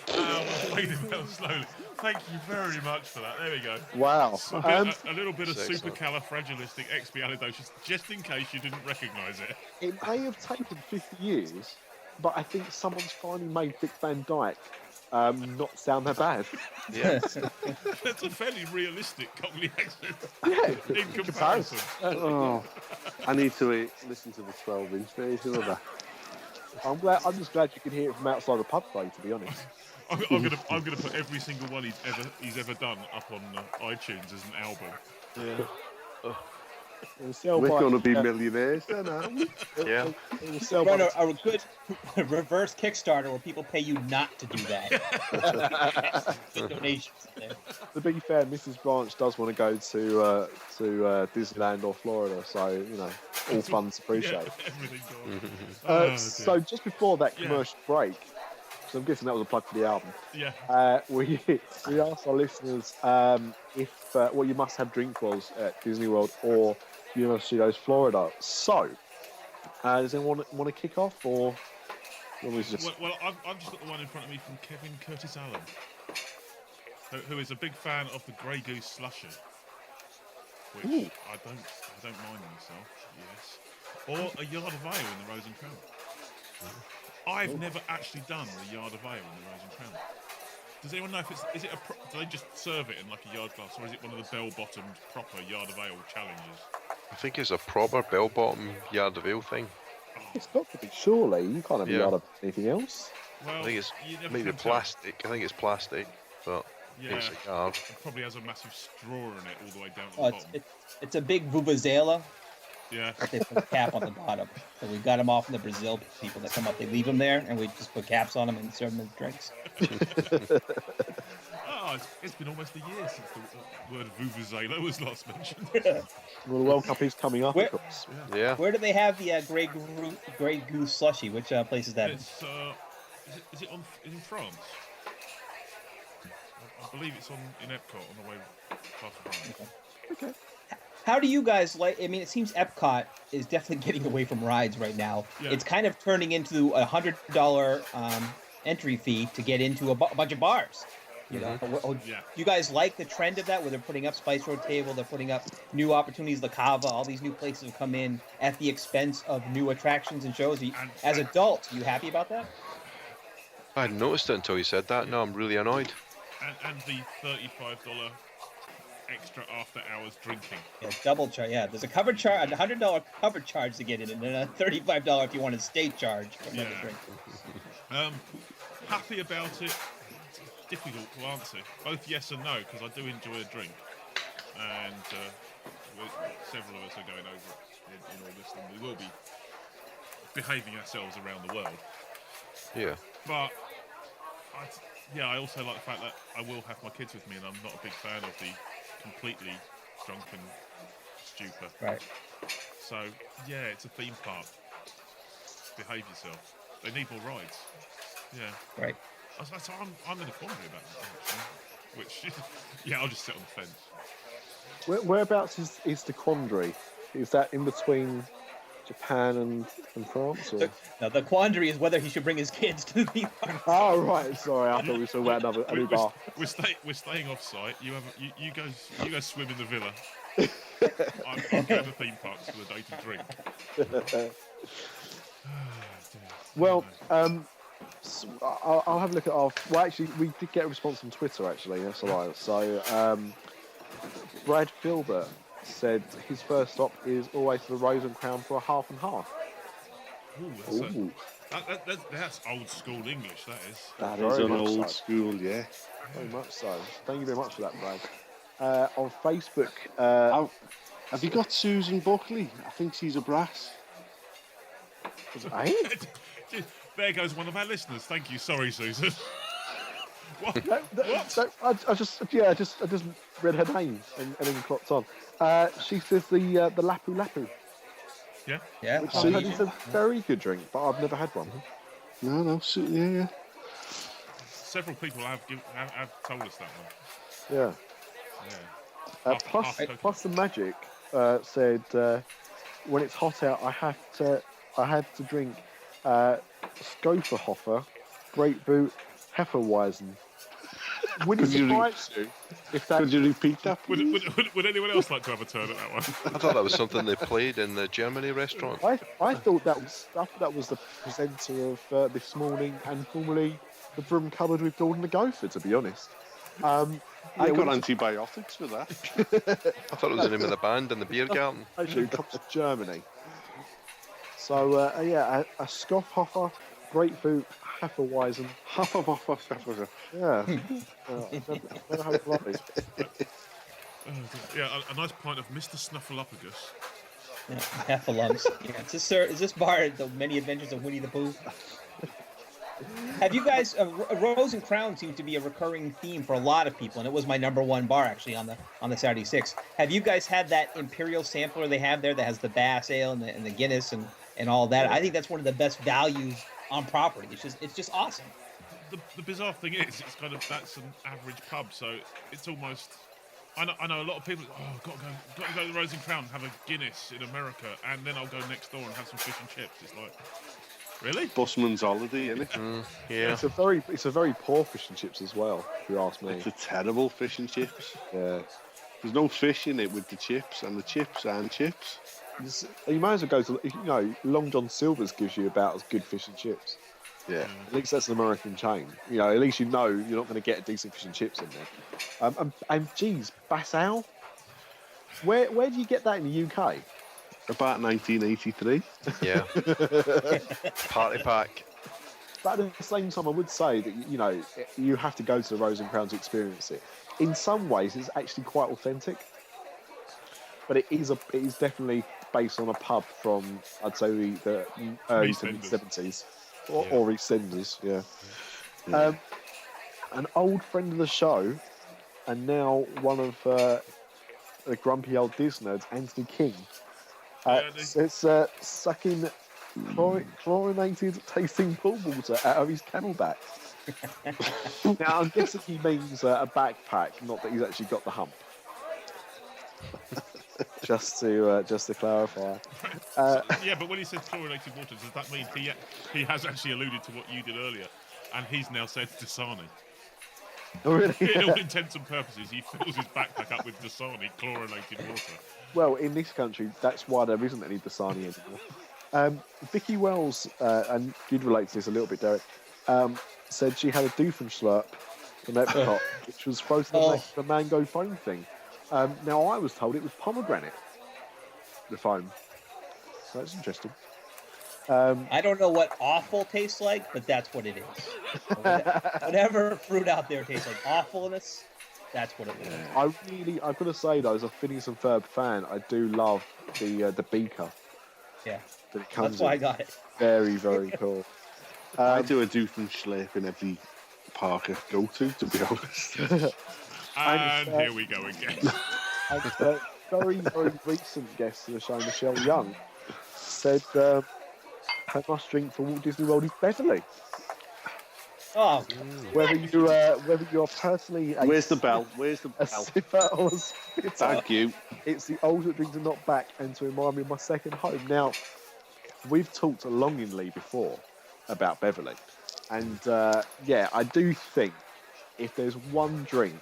Played it down slowly. Thank you very much for that. There we go. Wow. A little bit of Excellent. supercalifragilisticexpialidocious, just in case you didn't recognise it. It may have taken 50 years, but I think someone's finally made Dick Van Dyke not sound that bad. Yeah. That's a fairly realistic Cockney accent Yeah. in comparison. Oh, I need to listen to the 12-inch version of that. I'm just glad you can hear it from outside the pub, though, to be honest. I'm gonna put every single one he's ever done up on iTunes as an album. It'll sell We're by- going to be millionaires then, aren't we? Yeah. It'll sell Run by a good reverse Kickstarter where people pay you not to do that. Big donations there. To be fair, Mrs. Branch does want to go to Disneyland or Florida, so you know, all funds appreciated. Everything gone. So just before that Yeah. commercial break, so I'm guessing that was a plug for the album. Yeah. We asked our listeners if what your must-have drink was at Disney World or Universal Studios Florida. So, does anyone want to kick off, or was just Well, I've just got the one in front of me from Kevin Curtis Allen, who is a big fan of the Grey Goose slushy, which I don't mind myself. Yes, or a Yard of Ale in the Rose and Crown. I've never actually done the Yard of Ale in the Rose and Crown. Does anyone know if do they just serve it in like a yard glass, or is it one of the bell-bottomed proper Yard of Ale challenges? I think it's a proper bell-bottom Yard of Ale thing. it's got to be? Surely you can't have a Yeah. yard of anything else. Well, I think it's you never maybe can tell. plastic. I think it's plastic, but Yeah, it's a yard. it probably has a massive straw in it all the way down to Oh, the bottom. it's a big vuvuzela, Yeah. but they put a cap on the bottom. So we got them all from the Brazil people that come up. They leave them there, and we just put caps on them and serve them as drinks. Oh, it's been almost a year since the word vuvuzela was last mentioned. Well, the World Cup is coming up, Where- of course. Yeah. Where do they have the Grey Goose slushy? Which place is that? It's is it in France? I believe it's in Epcot on the way past France. Okay. How do you guys like? I mean, it seems Epcot is definitely getting away from rides right now. Yeah. It's kind of turning into a $100 entry fee to get into a bunch of bars. You know, Yeah. you guys like the trend of that, where they're putting up Spice Road Table, they're putting up new opportunities, La Cava, all these new places have come in at the expense of new attractions and shows. As adults, you happy about that? I hadn't noticed it until you said that. No, I'm really annoyed. And the $35 extra after hours drinking. Yeah, double charge. Yeah, there's a cover charge, $100 cover charge to get in, and then a $35 if you want a state charge for another drink. Happy about it. Difficult to answer. Both yes and no, because I do enjoy a drink, and several of us are going over it in August, and we will be behaving ourselves around the world. Yeah. But I also like the fact that I will have my kids with me, and I'm not a big fan of the completely drunken stupor. Right. So yeah, it's a theme park. Behave yourself. They need more rides. Yeah. Right. So I'm in a quandary about that, actually. Which, yeah, I'll just sit on the fence. Whereabouts is the quandary? Is that in between Japan and France? Or? Now, the quandary is whether he should bring his kids to the theme park. Oh, right. Sorry, I thought we were talking about another bar. We're staying off site. You go swim in the villa. I'm going to the theme parks for the day to drink. Well, I'll have a look at our. Well, actually, we did get a response on Twitter. Actually, that's a lie. So, Brad Filbert said his first stop is always to the Rose and Crown for a half and half. Ooh, that's old school English. That is an old school, yeah. Very much so. Thank you very much for that, Brad. On Facebook, have you got Susan Buckley? I think she's a brass. There goes one of our listeners. Thank you. Sorry, Susan. What? I just read her name and then clocked on. She says the Lapu Lapu. Yeah. Yeah. Which I've heard is a very good drink, but I've never had one. No, yeah. Several people have told us that one. Yeah. Plus the Magic said when it's hot out, I had to drink Scoferhofer, Grapefruit, Hefeweizen. Would it surprise you if that? Could you repeat that, please? Would anyone else like to have a turn at that one? I thought that was something they played in the Germany restaurant. I thought that was the presenter of This Morning and formerly the Broom Cupboard with Gordon the Gopher, to be honest. I got antibiotics for that. I thought it was the name of the band in the beer garden. Actually, it comes to Germany. So, a Scoffhofer, Grapefruit, Hefeweizen. Yeah. Never had it lovely. Yeah, a nice pint of Mr. Snuffleupagus. Yeah, Heffalumps. Yeah, is this bar The Many Adventures of Winnie the Pooh? Have you guys? Rose and Crown seems to be a recurring theme for a lot of people, and it was my number one bar actually on the Saturday 6. Have you guys had that Imperial sampler they have there that has the Bass Ale and the Guinness and all that? I think that's one of the best values on property. It's just awesome. The bizarre thing is, it's kind of that's an average pub, so it's almost. I know a lot of people. Oh, got to go to the Rose and Crown, have a Guinness in America, and then I'll go next door and have some fish and chips. It's like, really? Busman's holiday, isn't it? Yeah. It's a very poor fish and chips as well, if you ask me. It's a terrible fish and chips. Yeah. There's no fish in it with the chips, and the chips aren't chips. You might as well go to, Long John Silver's gives you about as good fish and chips. Yeah. At least that's an American chain. At least you're not going to get decent fish and chips in there. And geez, Bass Ale? Where do you get that in the UK? About 1983. Yeah. Party pack. But at the same time, I would say that, you have to go to the Rose and Crown to experience it. In some ways, it's actually quite authentic. But it is definitely based on a pub from, I'd say, the early 70s. Or EastEnders, yeah. An old friend of the show, and now one of the grumpy old Disnerds, Anthony King, it's sucking chlorinated tasting pool water out of his camelback. Now, I'm guessing he means a backpack, not that he's actually got the hump. just to clarify. Yeah, but when he says chlorinated water, does that mean he has actually alluded to what you did earlier, and he's now said Dasani? Oh, really? In all intents and purposes, he fills his backpack up with Dasani chlorinated water. Well, in this country, that's why there isn't any Dasani anymore. Vicky Wells, and you'd relate to this a little bit, Derek, said she had a Doofenshmirtz from Epcot, which was supposed to make the mango foam thing. Now, I was told it was pomegranate, the foam. So that's interesting. I don't know what awful tastes like, but that's what it is. Whatever fruit out there tastes like awfulness, that's what it is. I've got to say though, as a Phineas and Ferb fan, I do love the beaker. Yeah, That it comes that's why I in. got it. Very, very cool. I do a Doofenshmirtz in every park I go to be honest. And here we go again. And very, very recent guest of the show, Michelle Young, said her must drink for Walt Disney World is Beverly. Oh, Whether you're personally Where's the bell? Where's the a bell? sipper or a spitter, Thank you. it's the ultimate drink to knock back and to remind me of my second home. Now, we've talked longingly before about Beverly, and yeah, I do think if there's one drink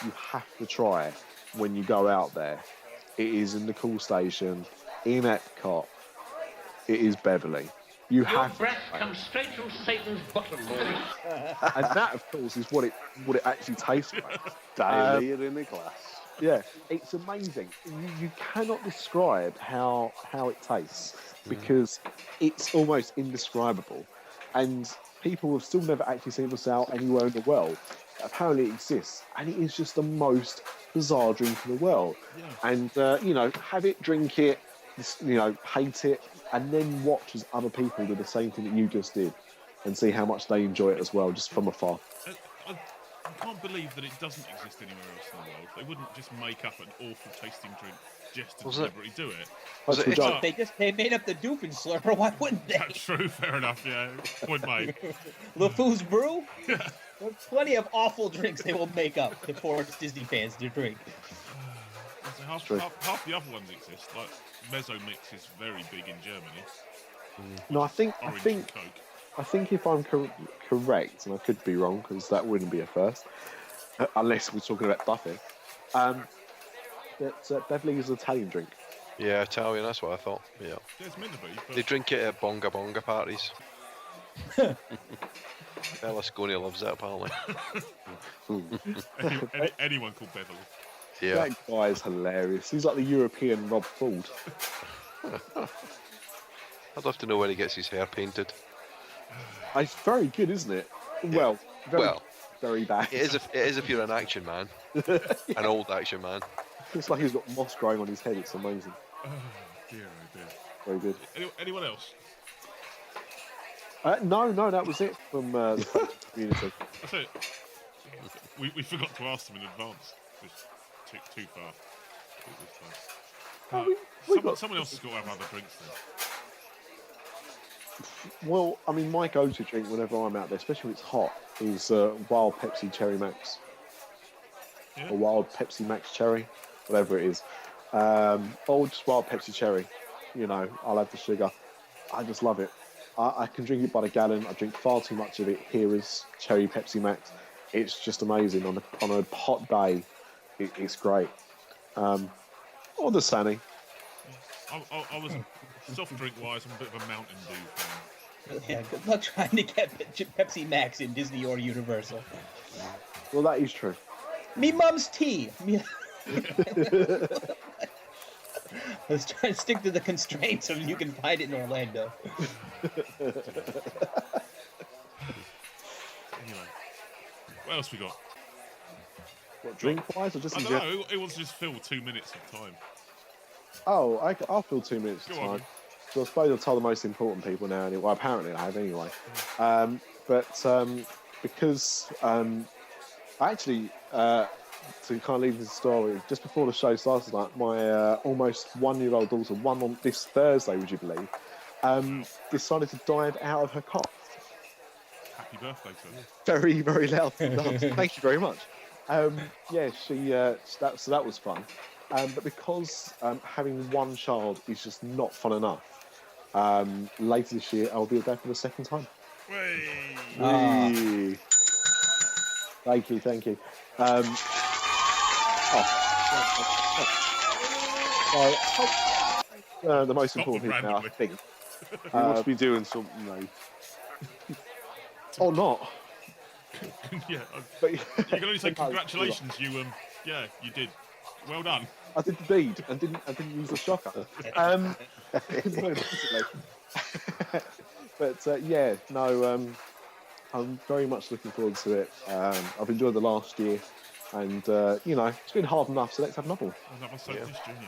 you have to try when you go out there, it is in the cool station in Epcot. It is Beverly. You have breath comes straight from Satan's bottom. and that, of course, is what it actually tastes like. Diarrhea in a glass. Yeah, it's amazing. You cannot describe how it tastes because it's almost indescribable, and people have still never actually seen this out anywhere in the world. Apparently, it exists, and it is just the most bizarre drink in the world. Yeah. And have it, drink it, hate it, and then watch as other people do the same thing that you just did, and see how much they enjoy it as well, just from afar. I can't believe that it doesn't exist anywhere else in the world. They wouldn't just make up an awful tasting drink just to deliberately do it. They made up the Doofenshmirtz. Why wouldn't they? That's true. Fair enough. Yeah, point made. LeFou's Brew. There's plenty of awful drinks they will make up to force Disney fans to drink. So half the other ones exist. Like Mezzomix is very big in Germany. No, I think Coke. if I'm correct, and I could be wrong because that wouldn't be a first, unless we're talking about Buffy, that Beverly is an Italian drink. Yeah, Italian, that's what I thought. Yeah. It's meant to be. But... They drink it at bonga bonga parties. Berlusconi loves it, apparently. Anyone called Beverly. Yeah. That guy is hilarious. He's like the European Rob Ford. I'd love to know where he gets his hair painted. It's very good, isn't it? Well, very bad. It is if you're an action man. An old action man. It's like he's got moss growing on his head. It's amazing. Oh dear. Very good. Anyone else? No, that was it from the community. That's it. We forgot to ask them in advance. It's too far. Someone else has got to have other drinks then. Well, I mean, my go-to drink whenever I'm out there, especially when it's hot, is Wild Pepsi Cherry Max. Yeah. Or Wild Pepsi Max Cherry, whatever it is. Or just Wild Pepsi Cherry. I'll have the sugar. I just love it. I can drink it by the gallon. I drink far too much of it here as Cherry Pepsi Max. It's just amazing. On a hot day, it's great. Or the Sunny. I was soft drink wise, I'm a bit of a Mountain Dew fan. Yeah, good luck trying to get Pepsi Max in Disney or Universal. Well, that is true. Me mum's tea. Let's try and stick to the constraints of you can find it in Orlando. Anyway, what else we got? What, drink-wise or just I don't know. It wants to just fill 2 minutes of time. Oh, I'll fill 2 minutes of time. So I suppose I've told the most important people now. Anyway. Well, apparently I have anyway. Because actually, to kind of leave the story, just before the show started tonight, my almost 1-year-old daughter, one on this Thursday, would you believe, decided to dive out of her cot. Happy birthday to her. Very, very loud. Thank you very much. That was fun. But because having one child is just not fun enough, later this year I'll be there for the second time. Thank you. The most Stop important them thing now, I randomly. think. You must be doing something, mate. Or not. Yeah, But you can only say No, congratulations. You did. Well done. I did the deed and didn't use the shocker. But I'm very much looking forward to it. I've enjoyed the last year, and it's been hard enough. So let's have another one. Another Soap Dish Junior.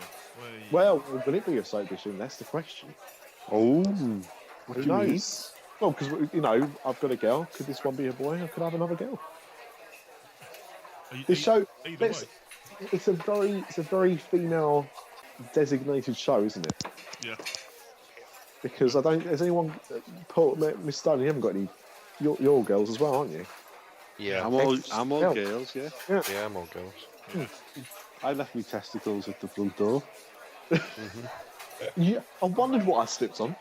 Well, will it be a soap dish? That's the question. Oh, what Who do you mean? knows? Well, because I've got a girl. Could this one be a boy? Or could I have another girl? This show, Either way. it's a very female designated show, isn't it? Yeah. Because has anyone, Paul, Miss Stone, you haven't got any, you're girls as well, aren't you? Yeah. I'm all girls, yeah. Yeah, I'm all girls. I left my testicles at the front door. Yeah, I wondered what I slipped on.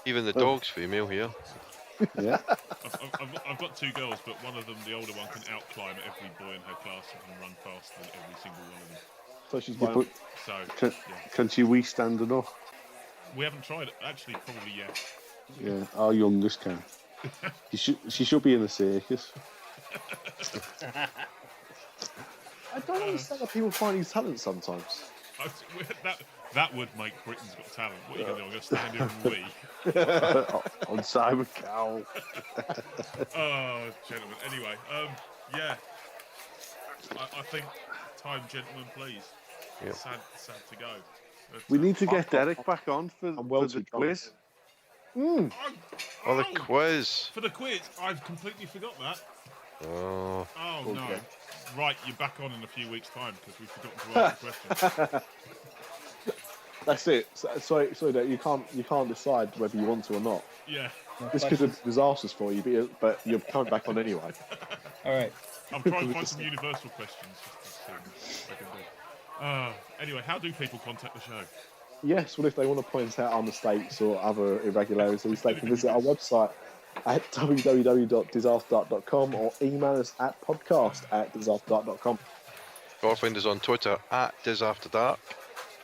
Even the dog's female here. Yeah. I've got two girls, but one of them, the older one, can outclimb every boy in her class and can run faster than every single one of them. So she's Yeah, but So, can she wee stand enough? we haven't tried it. Actually, probably yet. Yeah, our youngest can. She should be in a circus. I don't understand how people find these talents sometimes. That would make Britain's Got Talent. What are you going to do? I'm going to stand here and wee. On Simon Cowell. Oh, gentlemen. Anyway, yeah. I think time, gentlemen, please. Yep. Sad to go. But, We need to get Derek back on for the quiz. Oh, the quiz. For the quiz, I've completely forgot that. Oh. Oh, no. Right, you're back on in a few weeks' time because we've forgotten to ask the question. That's it. So that you can't decide whether you want to or not. Yeah. This could have been disastrous for you, but you're coming back on anyway. All right. I'm trying to find some universal questions just to see what I can do. Anyway, how do people contact the show? Yes, well, if they want to point out our mistakes or other irregularities, they can visit our website at www.disafterdark.com or email us at podcast@disafterdark.com. Or find us on Twitter at Disafterdark,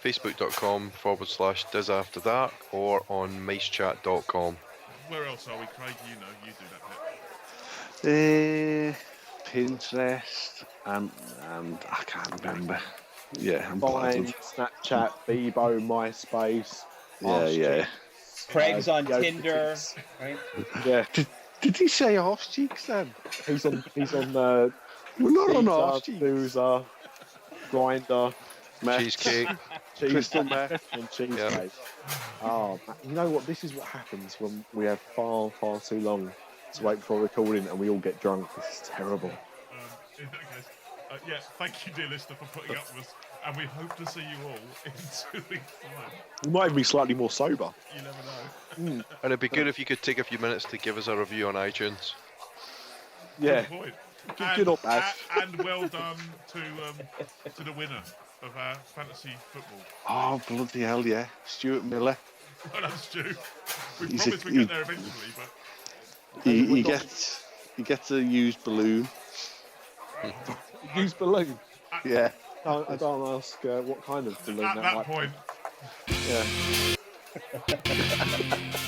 facebook.com/Disafterdark, or on micechat.com. Where else are we, Craig? You do that bit. Pinterest and I can't remember. Yeah, I'm Vine, bad. Snapchat, Bebo, MySpace. Yeah. Craig's on Yo, Tinder. Right? Yeah, Did he say arse cheeks then? he's on. We're not on arse cheeks. Boozer, Grinder, Cheesecake. Crystal meth. and cheesecake. Yeah. Oh, man, you know what? This is what happens when we have far too long to wait before recording and we all get drunk. This is terrible. In that case, thank you, dear listener, for putting up with us, and we hope to see you all in 2 weeks' time. We might even be slightly more sober. You never know. And it'd be good if you could take a few minutes to give us a review on iTunes. Yeah. Good point. Good or bad. And well done to the winner of our fantasy football. Oh, bloody hell, yeah. Stuart Miller. Well done, Stu. We He's promised we'd get there eventually, but He gets a used balloon. Used balloon. Yeah. I don't ask what kind of balloon at that might be. point, Yeah.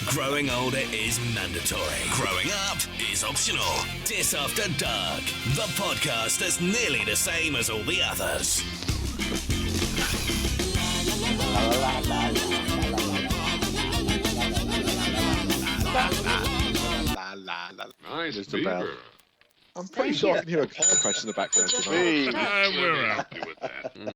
Growing older is mandatory. Growing up is optional. Disafterdark, the podcast that's nearly the same as all the others. Nice There's the bell. beaver. I'm pretty sure I can hear a car crash in the background. we're out. With that.